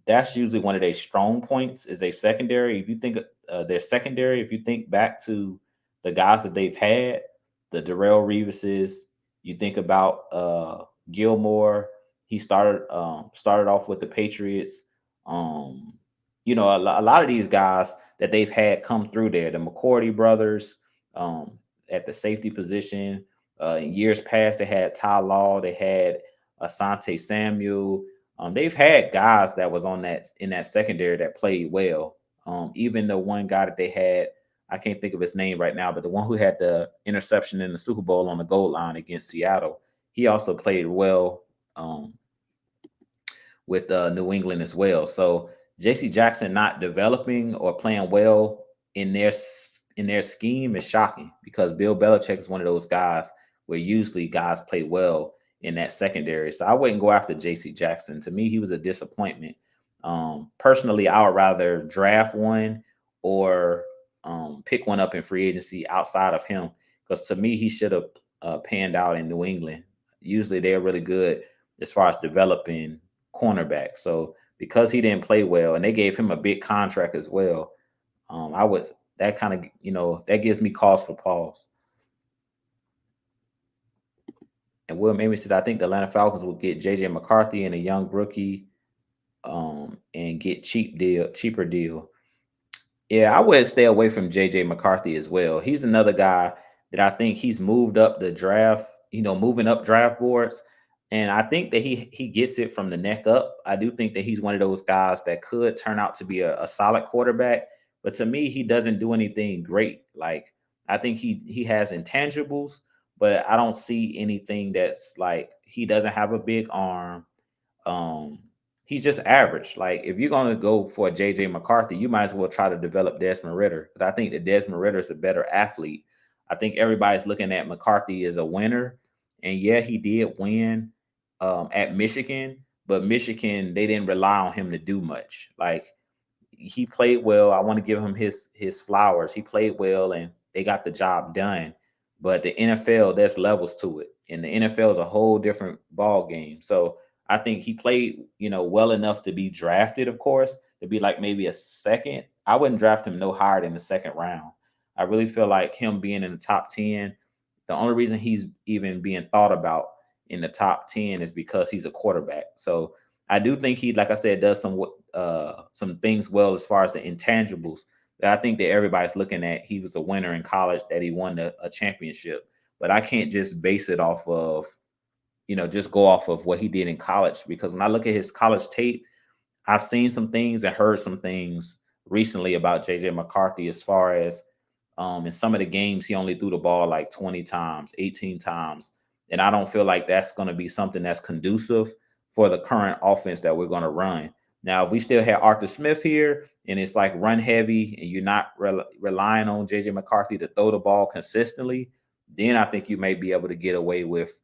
that's usually one of their strong points is a secondary. If you think their secondary, if you think back to the guys that they've had, the Darrell Reeveses, you think about Gilmore. He started off with the Patriots. A lot of these guys that they've had come through there, the McCourty brothers, at the safety position. In years past, they had Ty Law, they had Asante Samuel. They've had guys that was in that secondary that played well. Even the one guy that they had, I can't think of his name right now, but the one who had the interception in the Super Bowl on the goal line against Seattle, he also played well with New England as well. So J.C. Jackson not developing or playing well in their scheme is shocking, because Bill Belichick is one of those guys where usually guys play well in that secondary. So I wouldn't go after J.C. Jackson. To me, he was a disappointment. Personally, I would rather draft one or pick one up in free agency outside of him, because to me, he should have panned out in New England. Usually they're really good as far as developing cornerbacks. So because he didn't play well and they gave him a big contract as well, that kind of, that gives me cause for pause. And Will Amy says, I think the Atlanta Falcons will get JJ McCarthy and a young rookie and get cheaper deal. Yeah, I would stay away from JJ McCarthy as well. He's another guy that I think he's moved up the draft, moving up draft boards. And I think that he gets it from the neck up. I do think that he's one of those guys that could turn out to be a solid quarterback. But to me, he doesn't do anything great. Like I think he has intangibles, but I don't see anything that's like he doesn't have a big arm. Um, he's just average. Like if you're gonna go for a JJ McCarthy, you might as well try to develop Desmond Ritter. Because I think that Desmond Ritter is a better athlete. I think everybody's looking at McCarthy as a winner, and yeah, he did win at Michigan, but Michigan they didn't rely on him to do much. Like he played well. I want to give him his flowers. He played well and they got the job done. But the NFL, there's levels to it. And the NFL is a whole different ball game. So I think he played, well enough to be drafted, of course, to be like maybe a second. I wouldn't draft him no higher than the second round. I really feel like him being in the top 10, the only reason he's even being thought about in the top 10 is because he's a quarterback. So I do think he, like I said, does some things well as far as the intangibles. That I think that everybody's looking at. He was a winner in college, that he won a championship. But I can't just base it off of, just go off of what he did in college. Because when I look at his college tape, I've seen some things and heard some things recently about JJ McCarthy as far as in some of the games he only threw the ball like 20 times, 18 times. And I don't feel like that's going to be something that's conducive for the current offense that we're going to run. Now, if we still have Arthur Smith here and it's like run heavy and you're not relying on JJ McCarthy to throw the ball consistently, then I think you may be able to get away with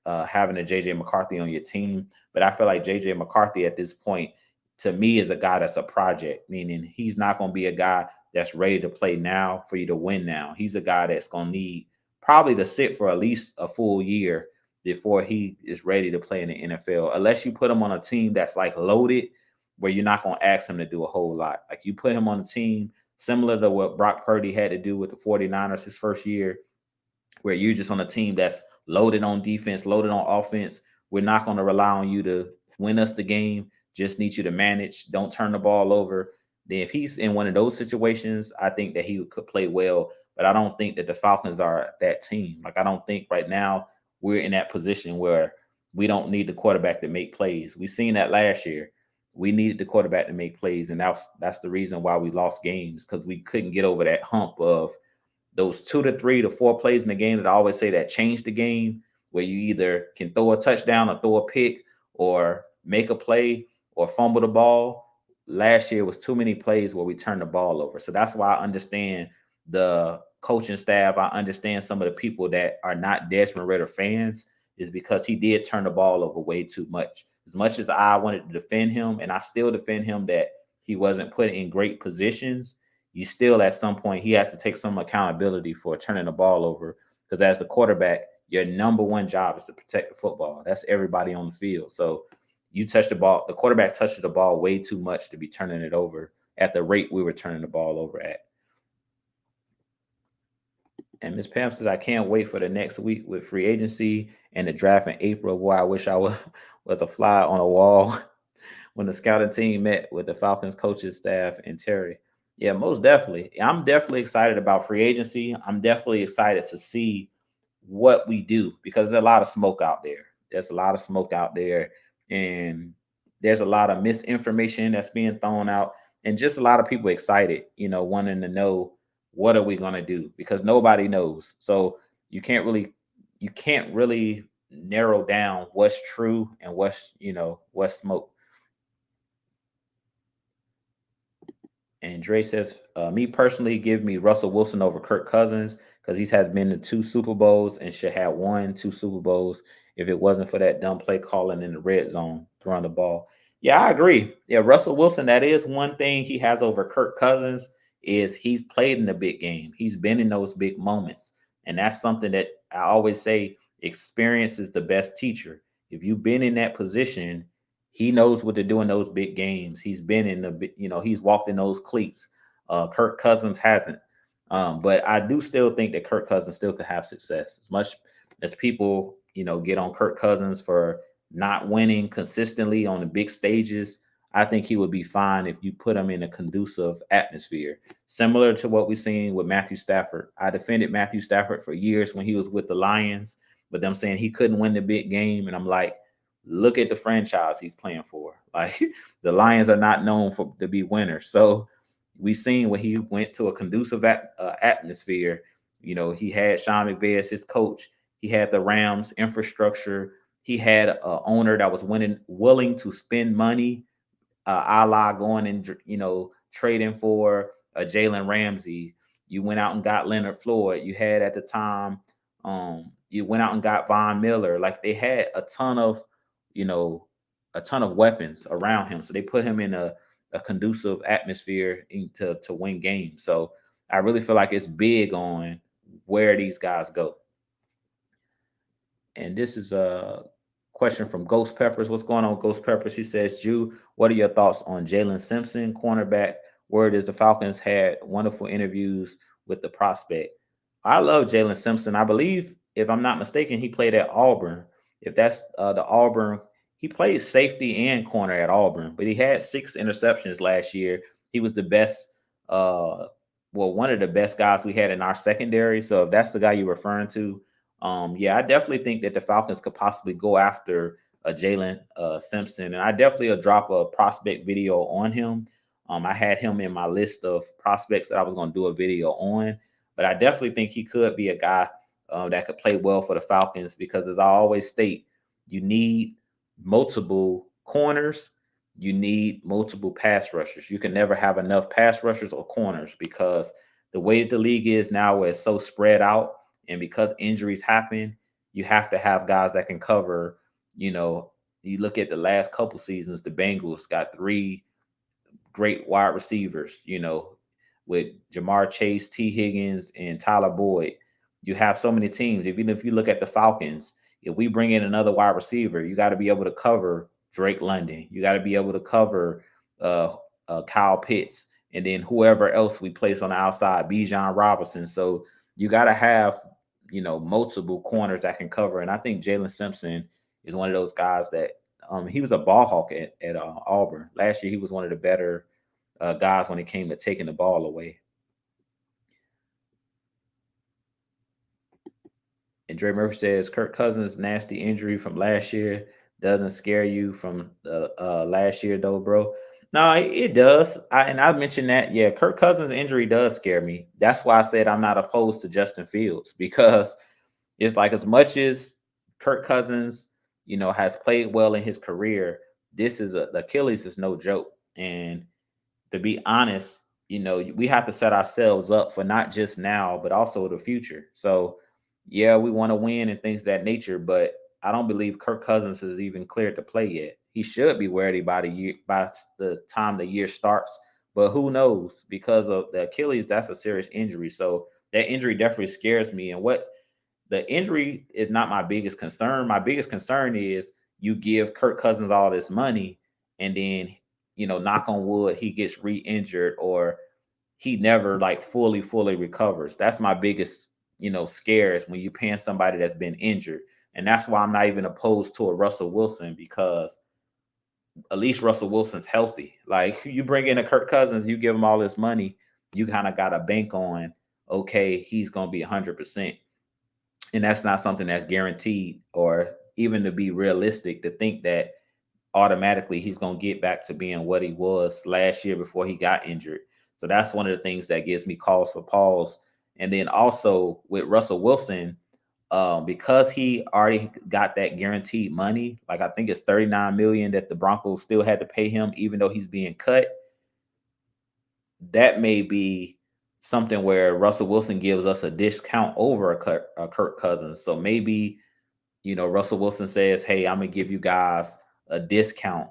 having a JJ McCarthy on your team. But I feel like JJ McCarthy at this point, to me, is a guy that's a project, meaning he's not going to be a guy that's ready to play now for you to win now. He's a guy that's going to need probably to sit for at least a full year before he is ready to play in the NFL, unless you put him on a team that's like loaded where you're not going to ask him to do a whole lot. Like you put him on a team similar to what Brock Purdy had to do with the 49ers his first year, where you're just on a team that's loaded on defense, loaded on offense. We're not going to rely on you to win us the game. Just need you to manage. Don't turn the ball over. Then if he's in one of those situations, I think that he could play well. But I don't think that the Falcons are that team. Like I don't think right now we're in that position where we don't need the quarterback to make plays. We seen that last year. We needed the quarterback to make plays, and that's the reason why we lost games, because we couldn't get over that hump of those 2 to 3 to 4 plays in the game that I always say that change the game, where you either can throw a touchdown or throw a pick or make a play or fumble the ball. Last year was too many plays where we turned the ball over. So that's why I understand the coaching staff. I understand some of the people that are not Desmond Ritter fans, is because he did turn the ball over way too much. As much as I wanted to defend him, and I still defend him that he wasn't put in great positions, you still at some point he has to take some accountability for turning the ball over, because as the quarterback, your number one job is to protect the football. That's everybody on the field. So you touch the ball, the quarterback touches the ball way too much to be turning it over at the rate we were turning the ball over at. And Miss Pam says, I can't wait for the next week with free agency and the draft in April. Boy, I wish I was a fly on a wall when the scouting team met with the Falcons coaches, staff, and Terry. Yeah, most definitely. I'm definitely excited about free agency. I'm definitely excited to see what we do, because there's a lot of smoke out there. There's a lot of smoke out there, and there's a lot of misinformation that's being thrown out, and just a lot of people excited, wanting to know what are we going to do, because nobody knows. So you can't really narrow down what's true and what's smoke. And Dre says, me personally, give me Russell Wilson over Kirk Cousins, because he's had been to 2 Super Bowls and should have won 2 Super Bowls if it wasn't for that dumb play calling in the red zone, throwing the ball. Yeah, I agree. Yeah, Russell Wilson, that is one thing he has over Kirk Cousins, is he's played in the big game. He's been in those big moments. And that's something that I always say, experience is the best teacher. If you've been in that position, he knows what to do in those big games. He's been in he's walked in those cleats. Kirk Cousins hasn't. But I do still think that Kirk Cousins still could have success. As much as people get on Kirk Cousins for not winning consistently on the big stages. I think he would be fine if you put him in a conducive atmosphere, similar to what we've seen with Matthew Stafford. I defended Matthew Stafford for years when he was with the Lions, but them saying he couldn't win the big game. And I'm like, look at the franchise he's playing for. Like the Lions are not known for to be winners. So we seen when he went to a conducive atmosphere. He had Sean McVay as his coach. He had the Rams infrastructure. He had an owner that was willing to spend money, a la going and trading for a Jalen Ramsey. You went out and got Leonard Floyd. You had at the time, you went out and got Von Miller. Like they had you know, a ton of weapons around him. So they put him in a conducive atmosphere to win games. So I really feel like it's big on where these guys go. And this is a question from Ghost Peppers. What's going on, Ghost Peppers? He says, Jew, what are your thoughts on Jalen Simpson, cornerback? Word is the Falcons had wonderful interviews with the prospect. I love Jalen Simpson. I believe, if I'm not mistaken, he played at Auburn. If that's the Auburn, he played safety and corner at Auburn, but he had 6 interceptions last year. He was the best, one of the best guys we had in our secondary. So if that's the guy you're referring to, yeah, I definitely think that the Falcons could possibly go after Jalen Simpson, and I definitely will drop a prospect video on him. I had him in my list of prospects that I was going to do a video on, but I definitely think he could be a guy that could play well for the Falcons because, as I always state, you need multiple corners, you need multiple pass rushers. You can never have enough pass rushers or corners because the way that the league is now, where it's so spread out, and because injuries happen, you have to have guys that can cover. You look at the last couple seasons, the Bengals got 3 great wide receivers, with Jamar Chase, T. Higgins, and Tyler Boyd. You have so many teams. Even if you look at the Falcons, if we bring in another wide receiver, you got to be able to cover Drake London. You got to be able to cover Kyle Pitts, and then whoever else we place on the outside, Bijan Robinson. So you got to have multiple corners that can cover. And I think Jalen Simpson is one of those guys that he was a ball hawk at Auburn. Last year, he was one of the better guys when it came to taking the ball away. And Dre Murphy says, Kirk Cousins' nasty injury from last year doesn't scare you from last year, though, bro. No, it does. I mentioned that. Yeah, Kirk Cousins' injury does scare me. That's why I said I'm not opposed to Justin Fields, because it's like, as much as Kirk Cousins, has played well in his career, the Achilles is no joke. And to be honest, we have to set ourselves up for not just now, but also the future. So, yeah, we want to win and things of that nature, but I don't believe Kirk Cousins is even cleared to play yet. He should be ready by the time the year starts, but who knows? Because of the Achilles, that's a serious injury. So that injury definitely scares me. And the injury is not my biggest concern. My biggest concern is you give Kirk Cousins all this money, and then, knock on wood, he gets re-injured, or he never like fully recovers. That's my biggest, scare, is when you're paying somebody that's been injured. And that's why I'm not even opposed to a Russell Wilson, because at least Russell Wilson's healthy. Like, you bring in a Kirk Cousins, you give him all this money, you kind of got to bank on, okay, he's going to be 100%. And that's not something that's guaranteed, or even to be realistic, to think that automatically he's going to get back to being what he was last year before he got injured. So that's one of the things that gives me cause for pause. And then also with Russell Wilson, because he already got that guaranteed money, like I think it's $39 million that the Broncos still had to pay him, even though he's being cut. That may be something where Russell Wilson gives us a discount over a Kirk Cousins. So maybe, Russell Wilson says, hey, I'm going to give you guys a discount,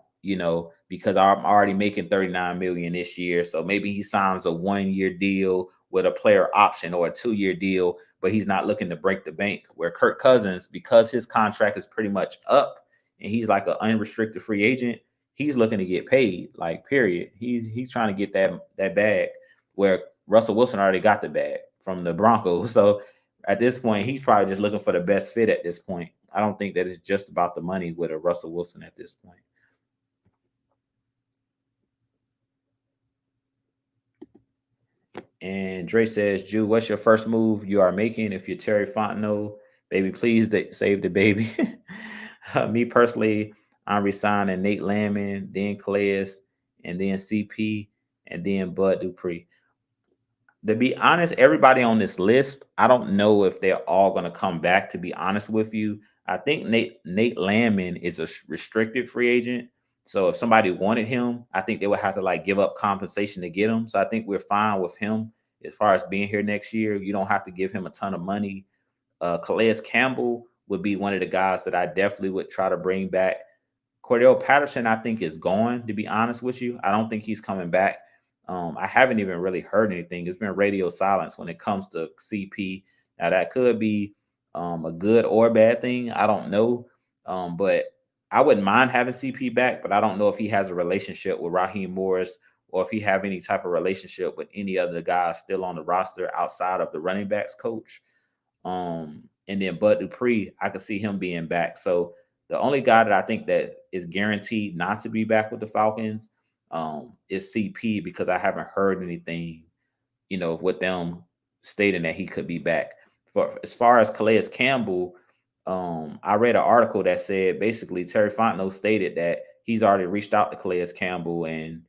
because I'm already making $39 million this year. So maybe he signs a 1-year deal with a player option, or a 2-year deal, but he's not looking to break the bank. Where Kirk Cousins, because his contract is pretty much up and he's like an unrestricted free agent, he's looking to get paid, like, period. He's trying to get that bag, where Russell Wilson already got the bag from the Broncos. So at this point, he's probably just looking for the best fit at this point. I don't think that it's just about the money with a Russell Wilson at this point. And Dre says, Jew, what's your first move you are making if you're Terry Fontenot? Baby, please save the baby. Me personally, I'm resigning Nate Landman, then Calais, and then CP, and then Bud Dupree. To be honest, everybody on this list, I don't know if they're all going to come back. To be honest with you, I think Nate Landman is a restricted free agent. So if somebody wanted him, I think they would have to like give up compensation to get him. So I think we're fine with him as far as being here next year. You don't have to give him a ton of money. Calais Campbell would be one of the guys that I definitely would try to bring back. Cordell Patterson, I think, is gone, to be honest with you. I don't think he's coming back. I haven't even really heard anything. It's been radio silence when it comes to CP. Now, that could be a good or a bad thing. I don't know. But I wouldn't mind having CP back, but I don't know if he has a relationship with Raheem Morris or if he have any type of relationship with any other guys still on the roster outside of the running backs coach. And then Bud Dupree, I could see him being back. So the only guy that I think that is guaranteed not to be back with the Falcons is CP, because I haven't heard anything, with them stating that he could be back. For as far as Calais Campbell, I read an article that said basically Terry Fontenot stated that he's already reached out to Calais Campbell and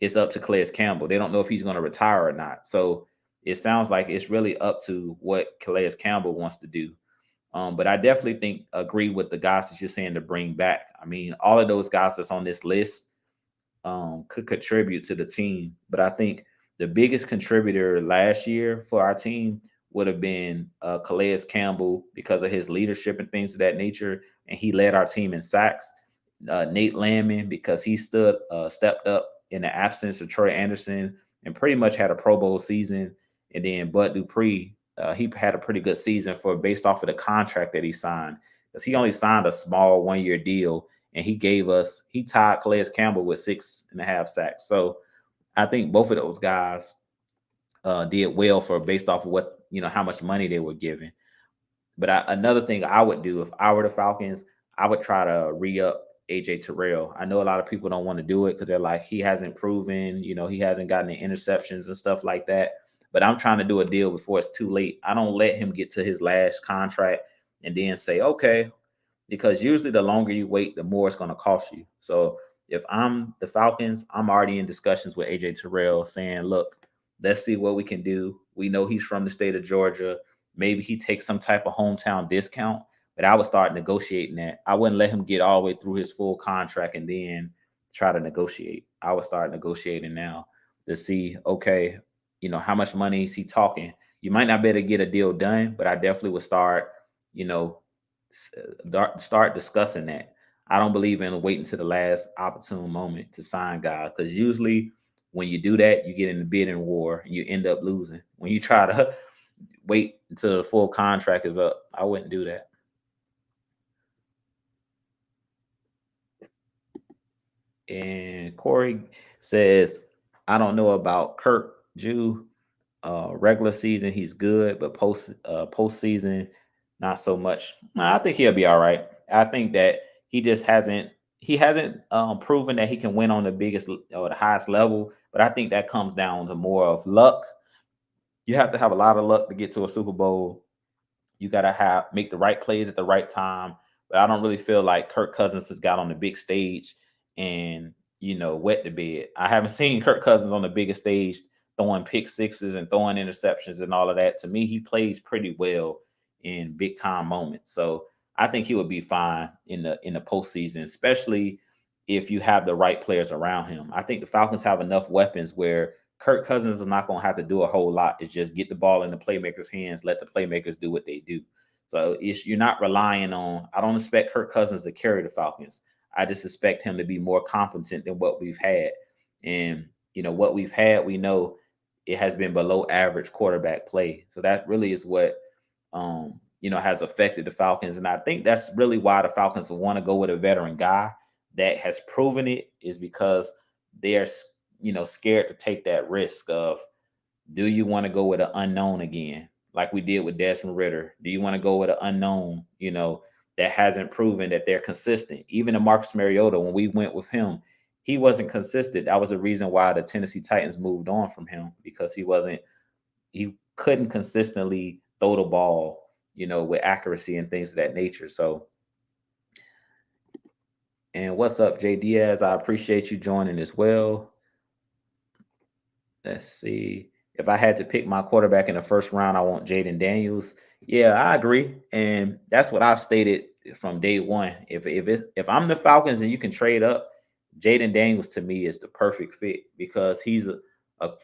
it's up to Calais Campbell. They don't know if he's going to retire or not. So it sounds like it's really up to what Calais Campbell wants to do. But I definitely agree with the guys that you're saying to bring back. I mean, all of those guys that's on this list could contribute to the team. But I think the biggest contributor last year for our team would have been Calais Campbell because of his leadership and things of that nature. And he led our team in sacks. Nate Landman, because he stepped up in the absence of Troy Anderson and pretty much had a Pro Bowl season. And then Bud Dupree, he had a pretty good season based off of the contract that he signed, because he only signed a small 1-year deal, and he tied Calais Campbell with 6.5 sacks. So I think both of those guys did well based off of what, how much money they were given. But another thing I would do if I were the Falcons, I would try to re-up AJ Terrell. I know a lot of people don't want to do it because they're like, he hasn't proven, he hasn't gotten the interceptions and stuff like that. But I'm trying to do a deal before it's too late. I don't let him get to his last contract and then say, okay, because usually the longer you wait, the more it's going to cost you. So if I'm the Falcons, I'm already in discussions with AJ Terrell saying, look, let's see what we can do. We know he's from the state of Georgia. Maybe he takes some type of hometown discount, but I would start negotiating that. I wouldn't let him get all the way through his full contract and then try to negotiate. I would start negotiating now to see, okay, how much money is he talking? You might not be able to get a deal done, but I definitely would start, start discussing that. I don't believe in waiting to the last opportune moment to sign guys, because usually when you do that, you get in the bidding war and you end up losing. When you try to wait until the full contract is up, I wouldn't do that. And Corey says, I don't know about Kirk Jew. Regular season, he's good, but postseason, not so much. I think he'll be all right. I think that he hasn't proven that he can win on the biggest or the highest level, but I think that comes down to more of luck. You have to have a lot of luck to get to a Super Bowl. You got to make the right plays at the right time. But I don't really feel like Kirk Cousins has got on the big stage and, wet the bed. I haven't seen Kirk Cousins on the biggest stage throwing pick sixes and throwing interceptions and all of that. To me, he plays pretty well in big time moments. So I think he would be fine in the postseason, especially if you have the right players around him. I think the Falcons have enough weapons where Kirk Cousins is not going to have to do a whole lot. It's just get the ball in the playmakers' hands, let the playmakers do what they do. So you're not relying on. I don't expect Kirk Cousins to carry the Falcons. I just expect him to be more competent than what we've had. And what we've had, we know it has been below average quarterback play. So that really is what has affected the Falcons. And I think that's really why the Falcons want to go with a veteran guy that has proven it, is because they're scared to take that risk of, do you want to go with an unknown again, like we did with Desmond Ritter? Do you want to go with an unknown, that hasn't proven that they're consistent. Even in Marcus Mariota, when we went with him, he wasn't consistent. That was the reason why the Tennessee Titans moved on from him, because he couldn't consistently throw the ball, with accuracy and things of that nature. So, and what's up, Jay Diaz? I appreciate you joining as well. Let's see. If I had to pick my quarterback in the first round, I want Jaden Daniels. Yeah, I agree, and that's what I've stated from day one. If I'm the Falcons and you can trade up, Jaden Daniels to me is the perfect fit, because he's a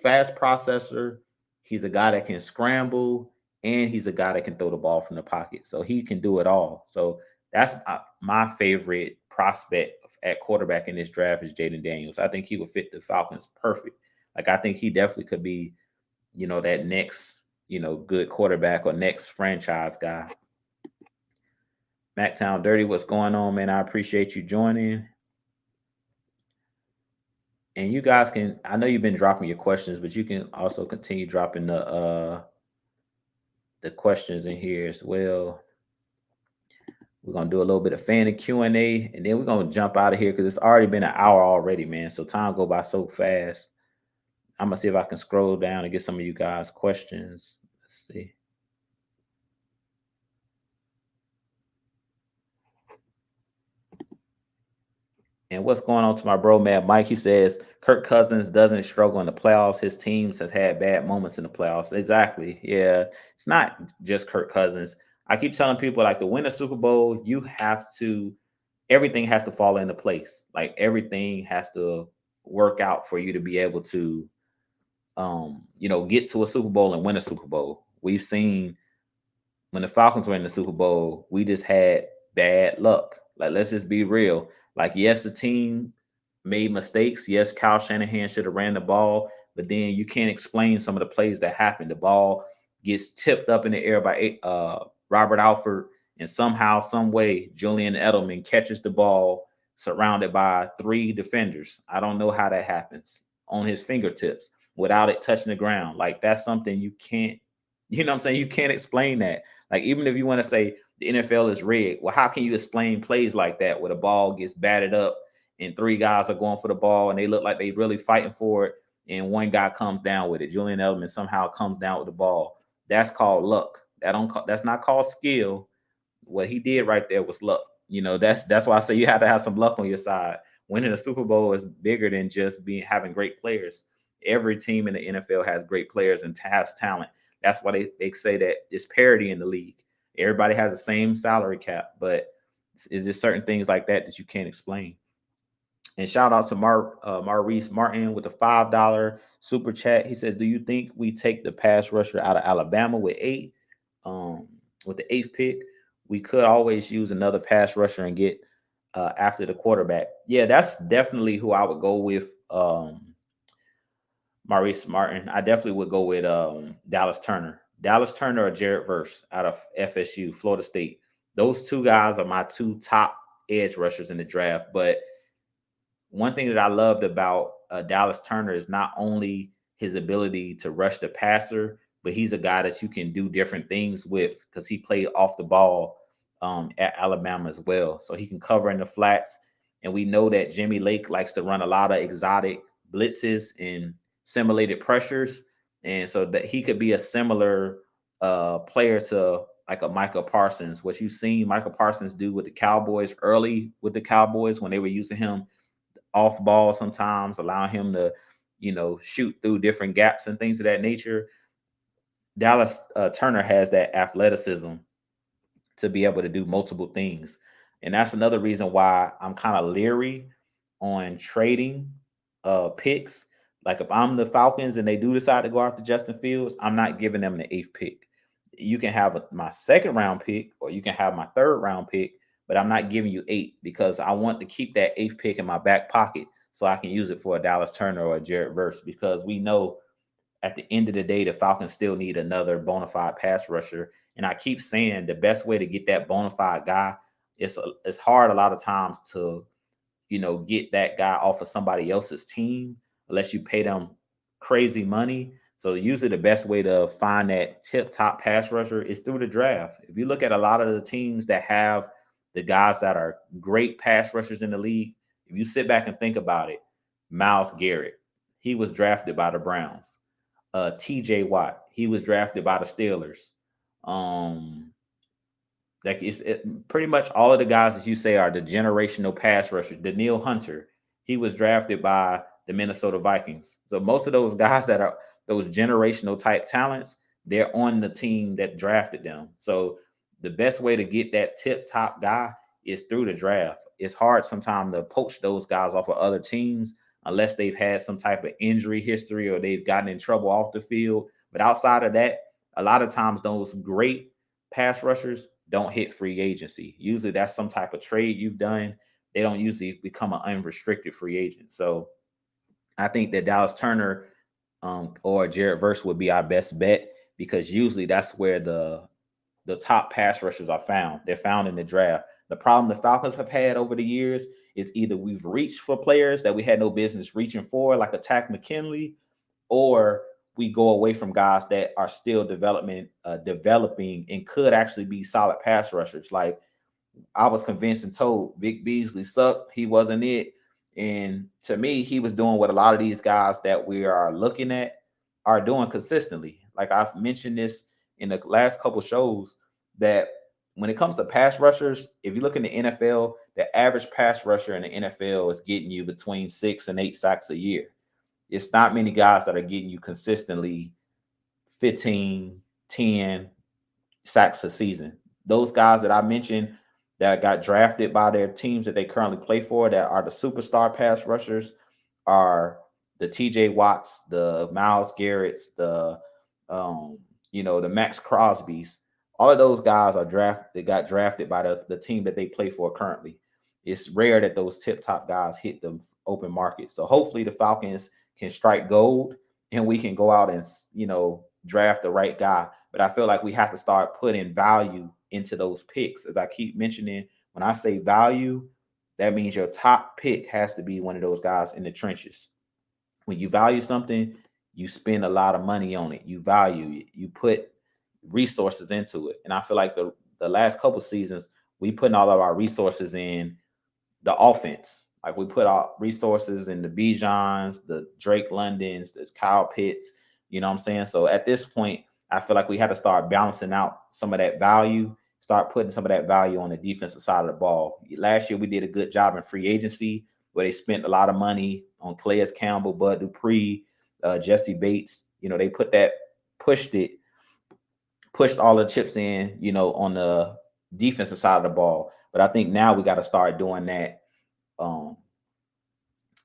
fast processor. He's a guy that can scramble, and he's a guy that can throw the ball from the pocket. So he can do it all. So that's my favorite prospect at quarterback in this draft is Jaden Daniels. I think he would fit the Falcons perfect. Like, I think he definitely could be, that next, good quarterback or next franchise guy. Mactown Dirty, what's going on, man? I appreciate you joining. And you guys can, I know you've been dropping your questions, but you can also continue dropping the questions in here as well. We're gonna do a little bit of fan and Q&A, and then we're gonna jump out of here because it's already been an hour already, man. So time go by so fast. I'm gonna see if I can scroll down and get some of you guys' questions. Let's see. And what's going on to my bro, Mad Mike? He says Kirk Cousins doesn't struggle in the playoffs. His teams has had bad moments in the playoffs. Exactly. Yeah. It's not just Kirk Cousins. I keep telling people, like, to win a Super Bowl, you have to, everything has to fall into place. Like, everything has to work out for you to be able to get to a Super Bowl and win a Super Bowl. We've seen when the Falcons were in the Super Bowl, we just had bad luck. Like, let's just be real. Like, yes, the team made mistakes. Yes, Kyle Shanahan should have ran the ball, but then you can't explain some of the plays that happened. The ball gets tipped up in the air by Robert Alford, and somehow, some way, Julian Edelman catches the ball surrounded by 3 defenders. I don't know how that happens on his fingertips without it touching the ground. Like, that's something you can't, you know what I'm saying? You can't explain that. Like, even if you want to say the NFL is rigged, well, how can you explain plays like that where the ball gets batted up and 3 guys are going for the ball and they look like they really fighting for it, and one guy comes down with it? Julian Edelman somehow comes down with the ball. That's called luck. That's not called skill. What he did right there was luck. That's why I say you have to have some luck on your side. Winning a Super Bowl is bigger than just having great players. Every team in the NFL has great players and has talent. That's why they say that it's parity in the league. Everybody has the same salary cap, but it's just certain things like that you can't explain. And shout out to Maurice Martin with a $5 super chat. He says, "Do you think we take the pass rusher out of Alabama with 8, with the 8th pick? We could always use another pass rusher and get after the quarterback." Yeah, that's definitely who I would go with. Maurice Martin. I definitely would go with Dallas Turner. Dallas Turner or Jared Verse out of FSU, Florida State. Those 2 guys are my 2 top edge rushers in the draft. But one thing that I loved about Dallas Turner is not only his ability to rush the passer, but he's a guy that you can do different things with because he played off the ball at Alabama as well. So he can cover in the flats. And we know that Jimmy Lake likes to run a lot of exotic blitzes and simulated pressures. And so that he could be a similar player to like a Michael Parsons. What you've seen Michael Parsons do with the Cowboys early with the Cowboys when they were using him off ball sometimes, allowing him to, shoot through different gaps and things of that nature. Dallas Turner has that athleticism to be able to do multiple things. And that's another reason why I'm kind of leery on trading picks. Like, if I'm the Falcons and they do decide to go after Justin Fields, I'm not giving them the 8th pick. You can have my 2nd round pick or you can have my 3rd round pick, but I'm not giving you 8 because I want to keep that 8th pick in my back pocket so I can use it for a Dallas Turner or a Jared Verse, because we know at the end of the day, the Falcons still need another bona fide pass rusher. And I keep saying the best way to get that bona fide guy, it's hard a lot of times to, get that guy off of somebody else's team unless you pay them crazy money. So usually the best way to find that tip top pass rusher is through the draft. If you look at a lot of the teams that have the guys that are great pass rushers in the league, if you sit back and think about it, Myles Garrett, he was drafted by the Browns. TJ Watt, he was drafted by the Steelers. Like pretty much all of the guys that you say are the generational pass rushers. Daniil Hunter, he was drafted by the Minnesota Vikings. So most of those guys that are those generational type talents, they're on the team that drafted them. So the best way to get that tip top guy is through the draft. It's hard sometimes to poach those guys off of other teams unless they've had some type of injury history or they've gotten in trouble off the field. But outside of that, a lot of times those great pass rushers don't hit free agency. Usually that's some type of trade you've done. They don't usually become an unrestricted free agent. So I think that Dallas Turner or Jared Verse would be our best bet because usually that's where the top pass rushers are found. They're found in the draft. The problem the Falcons have had over the years is either we've reached for players that we had no business reaching for, like a Takk McKinley, or we go away from guys that are still developing and could actually be solid pass rushers. Like I was convinced and told Vic Beasley sucked. He wasn't it. And to me, he was doing what a lot of these guys that we are looking at are doing consistently. Like I've mentioned this in the last couple shows that when it comes to pass rushers, if you look in the NFL, the average pass rusher in the NFL is getting you between 6 and 8 sacks a year. It's not many guys that are getting you consistently 15, 10 sacks a season. Those guys that I mentioned that got drafted by their teams that they currently play for that are the superstar pass rushers are the TJ Watts, the Myles Garretts, the the Max Crosbys. All of those guys got drafted by the team that they play for currently. It's rare that those tip top guys hit the open market. So hopefully the Falcons can strike gold and we can go out and draft the right guy. But I feel like we have to start putting value into those picks. As I keep mentioning, when I say value, that means your top pick has to be one of those guys in the trenches. When you value something, you spend a lot of money on it. You value it. You put resources into it. And I feel like the last couple seasons, we putting all of our resources in the offense. Like we put our resources in the Bijans, the Drake Londons, the Kyle Pitts. You know what I'm saying? So at this point, I feel like we had to start balancing out some of that value, start putting some of that value on the defensive side of the ball. Last year, we did a good job in free agency where they spent a lot of money on Calais Campbell, Bud Dupree, Jesse Bates. They pushed all the chips in, on the defensive side of the ball. But I think now we got to start doing that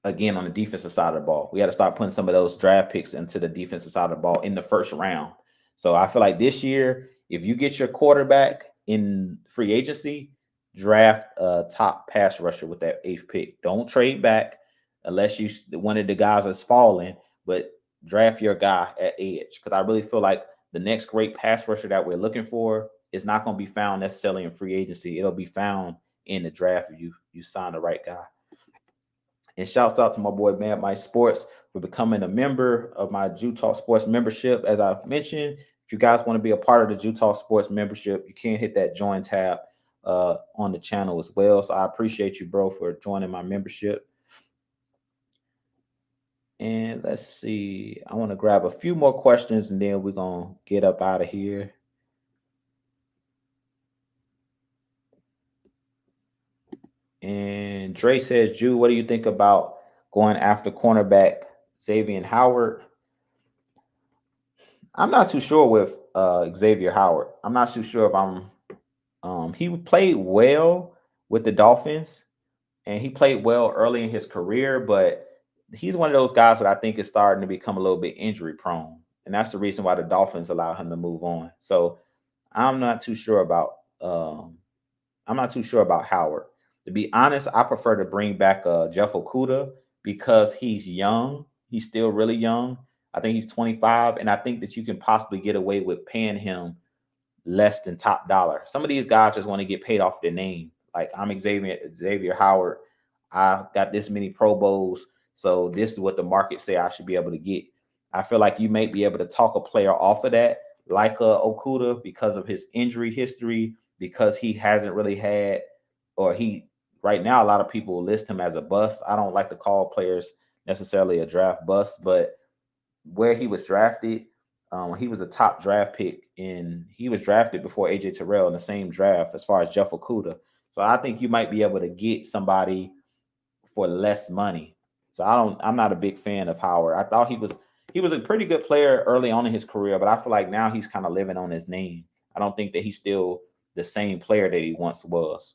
again on the defensive side of the ball. We got to start putting some of those draft picks into the defensive side of the ball in the first round. So I feel like this year, if you get your quarterback in free agency, draft a top pass rusher with that 8th pick. Don't trade back unless one of the guys is falling, but draft your guy at edge. Because I really feel like the next great pass rusher that we're looking for is not going to be found necessarily in free agency. It'll be found in the draft if you sign the right guy. And shouts out to my boy Mad Mike Sports for becoming a member of my Jew Talk Sports membership. As I mentioned, if you guys want to be a part of the Jew Talk Sports membership, you can hit that join tab on the channel as well. So I appreciate you, bro, for joining my membership. And let's see. I want to grab a few more questions and then we're going to get up out of here. And Dre says, Jew, what do you think about going after cornerback Xavier Howard? I'm not too sure with Xavier Howard. I'm not too sure if he played well with the Dolphins and he played well early in his career, but he's one of those guys that I think is starting to become a little bit injury prone. And that's the reason why the Dolphins allow him to move on. So I'm not too sure about Howard. To be honest, I prefer to bring back Jeff Okudah because he's young. He's still really young. I think he's 25, and I think that you can possibly get away with paying him less than top dollar. Some of these guys just want to get paid off their name. Like I'm Xavier Howard. I got this many Pro Bowls, so this is what the market say I should be able to get. I feel like you may be able to talk a player off of that, like Okudah, because of his injury history, because he hasn't really had or he right now a lot of people list him as a bust. I don't like to call players necessarily a draft bust, but where he was drafted, he was a top draft pick he was drafted before AJ Terrell in the same draft as far as Jeff Okuda. So I think you might be able to get somebody for less money. So I'm not a big fan of Howard. I thought he was a pretty good player early on in his career, but I feel like now he's kind of living on his name. I don't think that he's still the same player that he once was.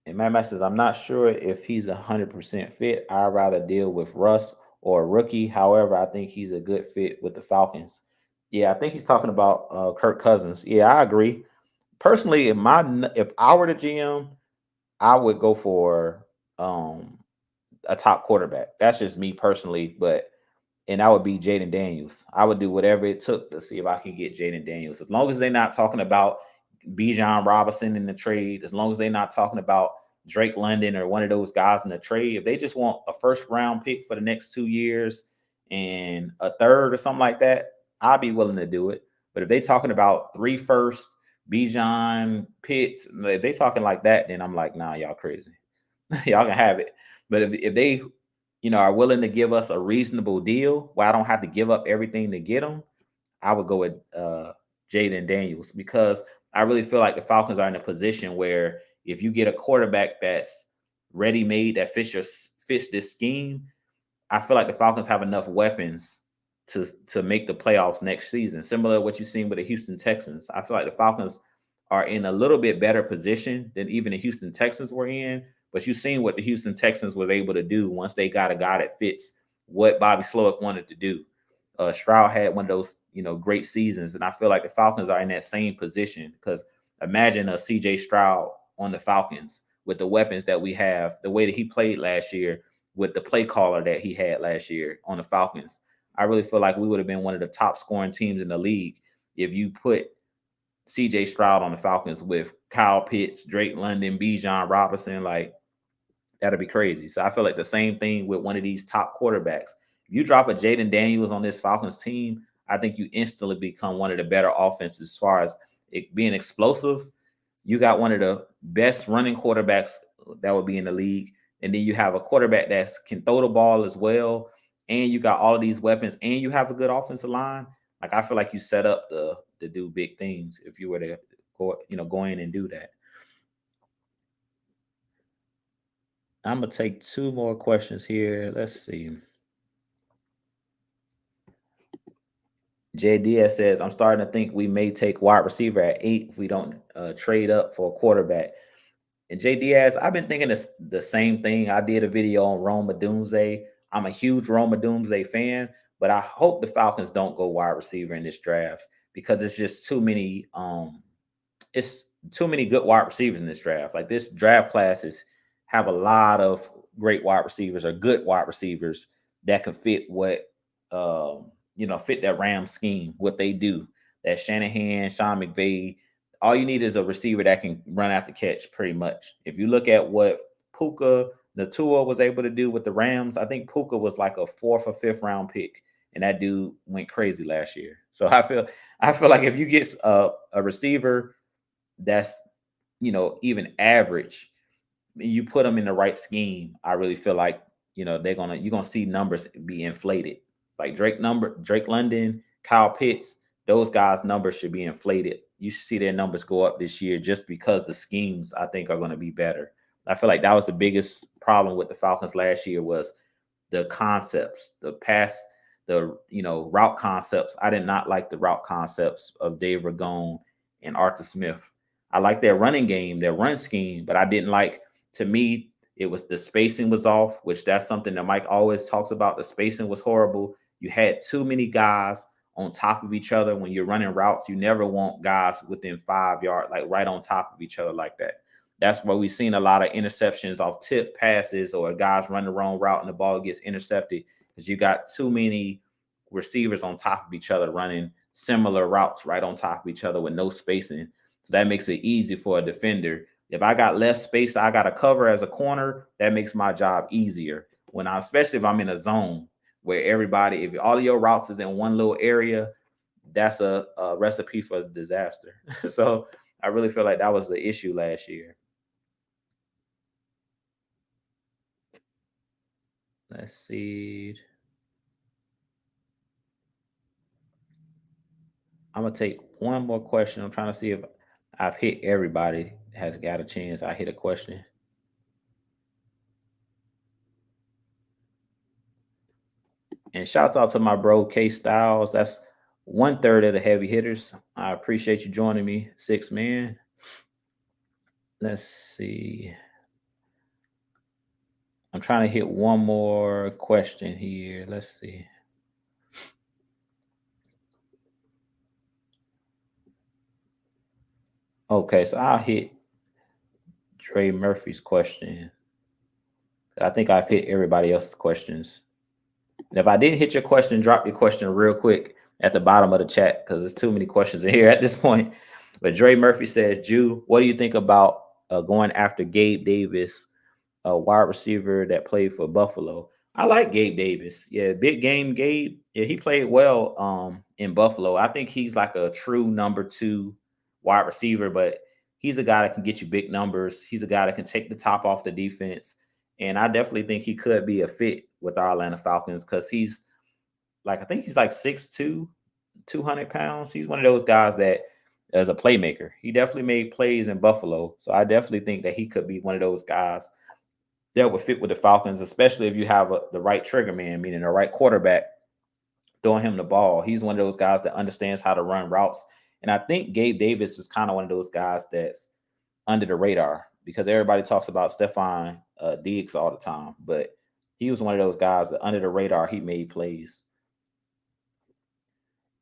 And Matt says, I'm not sure if he's 100% fit. I'd rather deal with Russ or a rookie. However, I think he's a good fit with the Falcons. Yeah, I think he's talking about Kirk Cousins. Yeah, I agree. Personally, if I were the GM, I would go for a top quarterback. That's just me personally, and that would be Jaden Daniels. I would do whatever it took to see if I can get Jaden Daniels. As long as they're not talking about Bijan Robinson in the trade, as long as they're not talking about Drake London or one of those guys in the trade, if they just want a first round pick for the next 2 years and a third or something like that, I'd be willing to do it. But if they talking about 3 first, Bijan, Pitts, if they talking like that, then I'm like, nah, y'all crazy. Y'all can have it. But if they, are willing to give us a reasonable deal where I don't have to give up everything to get them, I would go with Jaden Daniels, because I really feel like the Falcons are in a position where if you get a quarterback that's ready made that fits this scheme, I feel like the Falcons have enough weapons to make the playoffs next season. Similar to what you've seen with the Houston Texans. I feel like the Falcons are in a little bit better position than even the Houston Texans were in. But you've seen what the Houston Texans was able to do once they got a guy that fits what Bobby Slowick wanted to do. Stroud had one of those, great seasons, and I feel like the Falcons are in that same position, because imagine a CJ Stroud on the Falcons with the weapons that we have, the way that he played last year, with the play caller that he had last year on the Falcons. I really feel like we would have been one of the top scoring teams in the league if you put CJ Stroud on the Falcons with Kyle Pitts, Drake London, Bijan Robinson. Like, that'd be crazy. So I feel like the same thing with one of these top quarterbacks. If you drop a Jaden Daniels on this Falcons team, I think you instantly become one of the better offenses as far as it being explosive. You got one of the best running quarterbacks that would be in the league. And then you have a quarterback that can throw the ball as well. And you got all of these weapons, and you have a good offensive line. Like, I feel like you set up to do big things if you were to go in and do that. I'm gonna take 2 more questions here. Let's see. Jay Diaz says, I'm starting to think we may take wide receiver at 8 if we don't trade up for a quarterback. And Jay Diaz, I've been thinking the same thing. I did a video on Rome Odunze. I'm a huge Rome Odunze fan, but I hope the Falcons don't go wide receiver in this draft, because it's just too many it's too many good wide receivers in this draft. Like, this draft classes have a lot of great wide receivers or good wide receivers that can fit fit that Rams scheme, what they do. That Shanahan, Sean McVay, all you need is a receiver that can run out the catch pretty much. If you look at what Puka Nacua was able to do with the Rams, I think Puka was like a 4th or 5th round pick, and that dude went crazy last year. So I feel like if you get a receiver that's even average, you put them in the right scheme, I really feel like you're gonna see numbers be inflated. Like Drake London, Kyle Pitts, those guys' numbers should be inflated. You should see their numbers go up this year just because the schemes, I think, are going to be better. I feel like that was the biggest problem with the Falcons last year, was the concepts, the route concepts. I did not like the route concepts of Dave Ragone and Arthur Smith. I like their running game, their run scheme, but I didn't like, to me, it was the spacing was off, which that's something that Mike always talks about. The spacing was horrible. You had too many guys on top of each other. When you're running routes, you never want guys within 5 yards, like right on top of each other like that. That's why we've seen a lot of interceptions off tip passes, or guys run the wrong route and the ball gets intercepted, because you got too many receivers on top of each other running similar routes right on top of each other with no spacing. So that makes it easy for a defender. If I got less space I got to cover as a corner, that makes my job easier. Especially if I'm in a zone where if all of your routes is in one little area, that's a recipe for disaster. So I really feel like that was the issue last year. Let's see. I'm gonna take one more question. I'm trying to see if I've hit everybody has got a chance. I hit a question. And shouts out to my bro K Styles. That's 1/3 of the heavy hitters. I appreciate you joining me, 6 man. Let's see. I'm trying to hit one more question here. Let's see. Okay, so I'll hit Dre Murphy's question. I think I've hit everybody else's questions. And if I didn't hit your question, drop your question real quick at the bottom of the chat because there's too many questions in here at this point. But Dre Murphy says, Jew, what do you think about going after Gabe Davis, a wide receiver that played for Buffalo? I like Gabe Davis. Yeah, big game Gabe. Yeah, he played well in Buffalo. I think he's like a true number 2 wide receiver, but he's a guy that can get you big numbers. He's a guy that can take the top off the defense. And I definitely think he could be a fit with our Atlanta Falcons because he's like, I think he's like 6'2", 200 pounds. He's one of those guys that as a playmaker, he definitely made plays in Buffalo. So I definitely think that he could be one of those guys that would fit with the Falcons, especially if you have the right trigger man, meaning the right quarterback throwing him the ball. He's one of those guys that understands how to run routes. And I think Gabe Davis is kind of one of those guys that's under the radar because everybody talks about Stephon Diggs all the time, but he was one of those guys that under the radar, he made plays.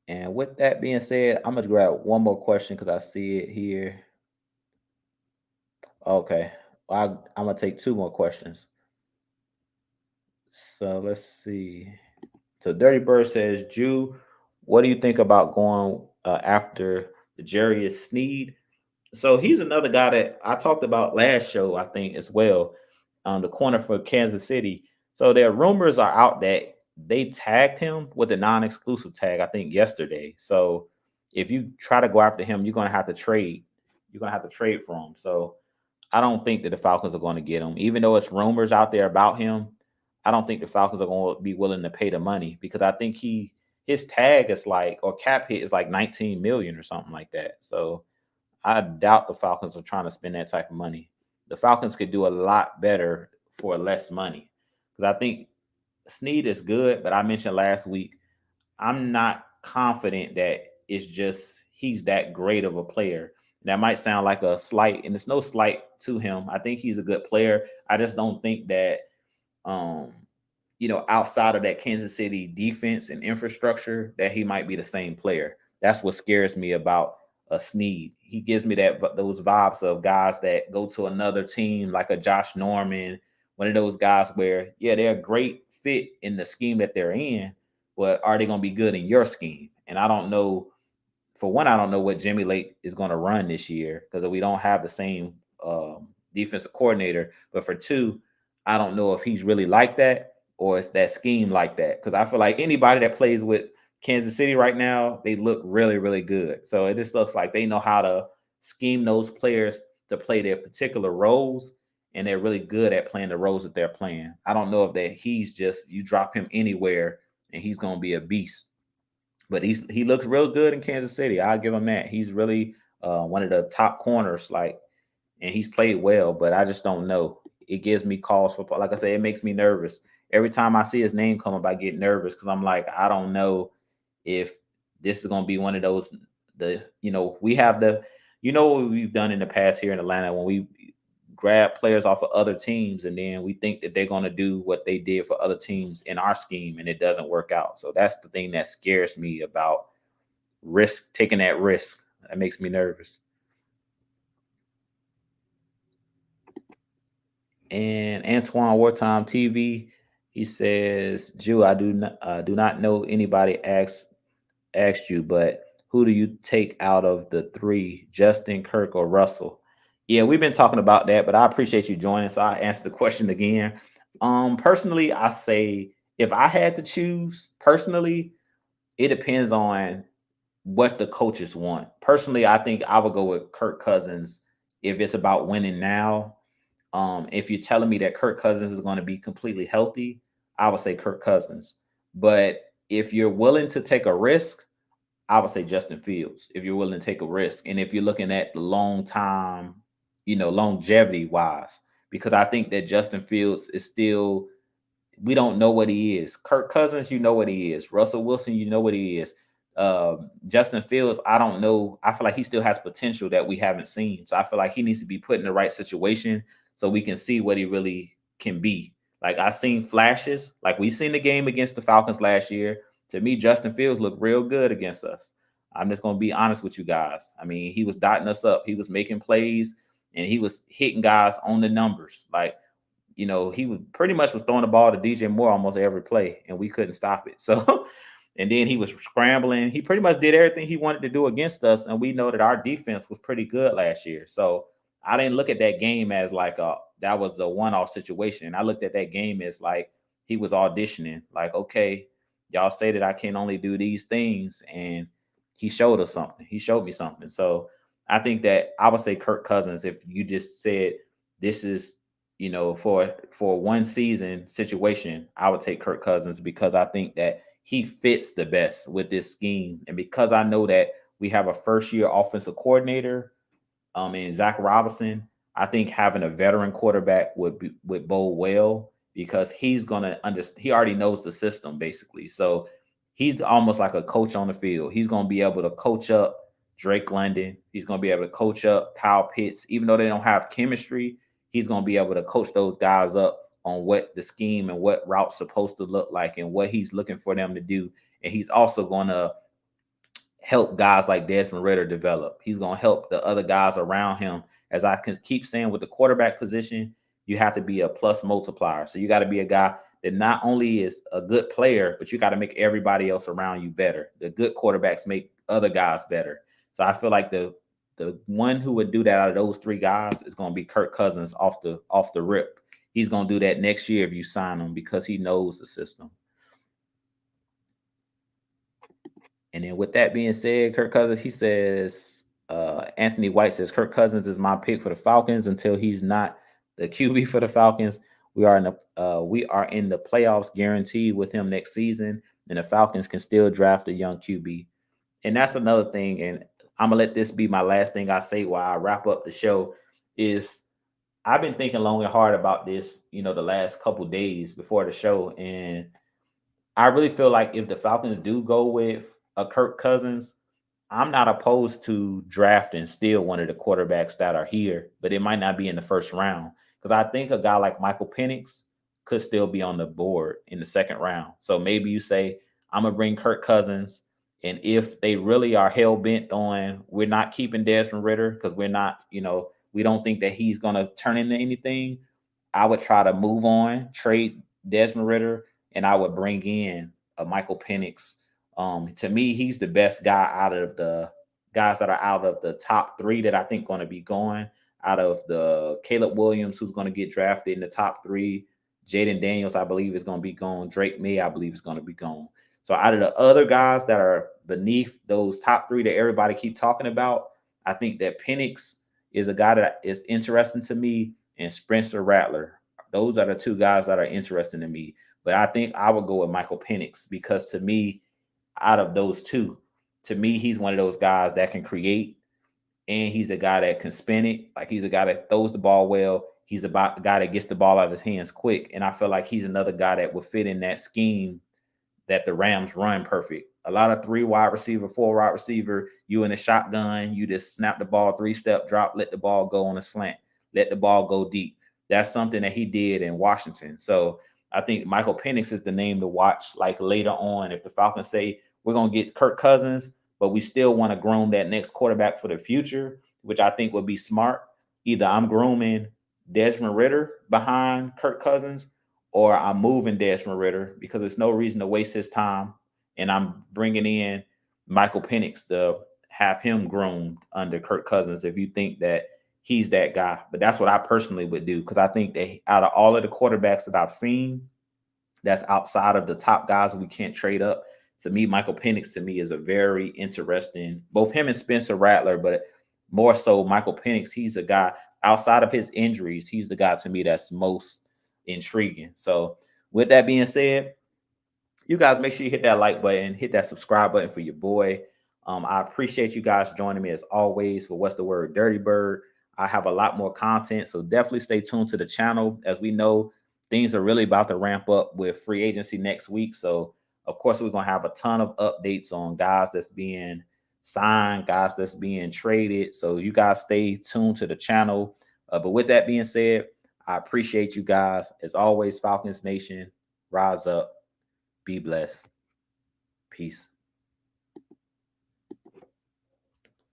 And with that being said, I'm gonna grab one more question because I see it here. Okay, I'm gonna take 2 more questions. So let's see. So Dirty Bird says, Jew, what do you think about going after the Jarius Sneed? So he's another guy that I talked about last show, I think, as well, on the corner for Kansas City. So there rumors are out that they tagged him with a non-exclusive tag, I think, yesterday. So if you try to go after him, you're gonna have to trade. You're gonna have to trade for him. So I don't think that the Falcons are going to get him, even though it's rumors out there about him. I don't think the Falcons are going to be willing to pay the money because I think his tag is like, or cap hit is like 19 million or something like that. So I doubt the Falcons are trying to spend that type of money. The Falcons could do a lot better for less money because I think Snead is good, but I mentioned last week I'm not confident that it's just he's that great of a player. That might sound like a slight, and it's no slight to him. I think he's a good player. I just don't think that um, outside of that Kansas City defense and infrastructure, that he might be the same player. That's what scares me about a Sneed. He gives me those vibes of guys that go to another team, like a Josh Norman, one of those guys where, yeah, they're a great fit in the scheme that they're in, but are they going to be good in your scheme? And I don't know. For one, I don't know what Jimmy Lake is going to run this year because we don't have the same defensive coordinator. But for two, I don't know if he's really like that or it's that scheme like that. Because I feel like anybody that plays with Kansas City right now, they look really, really good. So it just looks like they know how to scheme those players to play their particular roles, and they're really good at playing the roles that they're playing. I don't know if that he's just you drop him anywhere and he's going to be a beast. But he looks real good in Kansas City. I'll give him that. He's really one of the top corners, and he's played well. But I just don't know. It gives me cause for, like I said, it makes me nervous every time I see his name come up. I get nervous because I'm like, I don't know if this is going to be one of those. We have what we've done in the past here in Atlanta when we grab players off of other teams and then we think that they're going to do what they did for other teams in our scheme and it doesn't work out. So that's the thing that scares me about taking that risk. That makes me nervous. And Antoine Wartime TV, he says, Jew, I do not know anybody asked you, but who do you take out of the 3, Justin, Kirk, or Russell? Yeah, we've been talking about that, but I appreciate you joining. So I answer the question again. Personally, I say if I had to choose, personally, it depends on what the coaches want. Personally, I think I would go with Kirk Cousins if it's about winning now. If you're telling me that Kirk Cousins is going to be completely healthy, I would say Kirk Cousins. But if you're willing to take a risk, I would say Justin Fields. If you're willing to take a risk, and if you're looking at the long time, longevity wise, because I think that Justin Fields is still, we don't know what he is. Kirk Cousins, you know what he is. Russell Wilson, you know what he is. Justin Fields, I don't know. I feel like he still has potential that we haven't seen. So I feel like he needs to be put in the right situation so we can see what he really can be. Like I seen flashes, like we seen the game against the Falcons last year. To me, Justin Fields looked real good against us. I'm just gonna be honest with you guys. I mean, he was dotting us up. He was making plays and he was hitting guys on the numbers. Like he was pretty much was throwing the ball to DJ Moore almost every play, and we couldn't stop it. So, and then he was scrambling. He pretty much did everything he wanted to do against us, and we know that our defense was pretty good last year. So, I didn't look at that game as like that was a one-off situation. I looked at that game as like he was auditioning. Like, okay, y'all say that I can only do these things, and he showed us something. He showed me something. So, I think that I would say Kirk Cousins. If you just said this is for one season situation, I would take Kirk Cousins because I think that he fits the best with this scheme. And because I know that we have a first year offensive coordinator, in Zach Robinson, I think having a veteran quarterback would bode well because he's gonna understand. He already knows the system basically, so he's almost like a coach on the field. He's gonna be able to coach up Drake London. He's gonna be able to coach up Kyle Pitts, even though they don't have chemistry. He's gonna be able to coach those guys up on what the scheme and what route's supposed to look like and what he's looking for them to do. And he's also gonna help guys like Desmond Ritter develop. He's going to help the other guys around him. As I can keep saying with the quarterback position, you have to be a plus multiplier. So you got to be a guy that not only is a good player, but you got to make everybody else around you better. The good quarterbacks make other guys better. So I feel like the one who would do that out of those three guys is going to be Kirk Cousins off the rip. He's going to do that next year if you sign him because he knows the system. And then with that being said, Kirk Cousins, he says, Anthony White says, Kirk Cousins is my pick for the Falcons until he's not the QB for the Falcons. We are in the playoffs guaranteed with him next season, and the Falcons can still draft a young QB. And that's another thing. And I'm gonna let this be my last thing I say while I wrap up the show. Is I've been thinking long and hard about this, the last couple days before the show, and I really feel like if the Falcons do go with a Kirk Cousins, I'm not opposed to drafting still one of the quarterbacks that are here, but it might not be in the first round because I think a guy like Michael Penix could still be on the board in the second round. So maybe you say, I'm gonna bring Kirk Cousins, and if they really are hell bent on we're not keeping Desmond Ritter because we're not, we don't think that he's gonna turn into anything, I would try to move on, trade Desmond Ritter, and I would bring in a Michael Penix. To me, he's the best guy out of the guys that are out of the top three that I think going to be going. Out of the Caleb Williams, who's going to get drafted in the top three, Jaden Daniels, I believe, is going to be gone. Drake May, I believe, is going to be gone. So out of the other guys that are beneath those top three that everybody keep talking about, I think that Penix is a guy that is interesting to me, and Spencer Rattler. Those are the two guys that are interesting to me. But I think I would go with Michael Penix because to me, out of those two, to me, he's one of those guys that can create, and he's a guy that can spin it. Like he's a guy that throws the ball well. He's about the guy that gets the ball out of his hands quick. And I feel like he's another guy that would fit in that scheme that the Rams run perfect. A lot of 3 wide receiver, 4 wide receiver, you in a shotgun, you just snap the ball, 3-step drop, let the ball go on a slant, let the ball go deep. That's something that he did in Washington. So I think Michael Penix is the name to watch like later on. If the Falcons say we're going to get Kirk Cousins, but we still want to groom that next quarterback for the future, which I think would be smart. Either I'm grooming Desmond Ritter behind Kirk Cousins, or I'm moving Desmond Ritter because there's no reason to waste his time, and I'm bringing in Michael Penix to have him groomed under Kirk Cousins if you think that he's that guy. But that's what I personally would do because I think that out of all of the quarterbacks that I've seen, that's outside of the top guys we can't trade up. to me, Michael Penix to me is a very interesting, both him and Spencer Rattler, but more so Michael Penix. He's a guy outside of his injuries. He's the guy to me that's most intriguing. So with that being said, you guys make sure you hit that like button, hit that subscribe button for your boy. I appreciate you guys joining me as always for What's the Word, Dirty Bird. I have a lot more content, so definitely stay tuned to the channel. As we know, things are really about to ramp up with free agency next week. So, of course, we're going to have a ton of updates on guys that's being signed, guys that's being traded. So, you guys stay tuned to the channel. But with that being said, I appreciate you guys. As always, Falcons Nation, rise up, be blessed. Peace.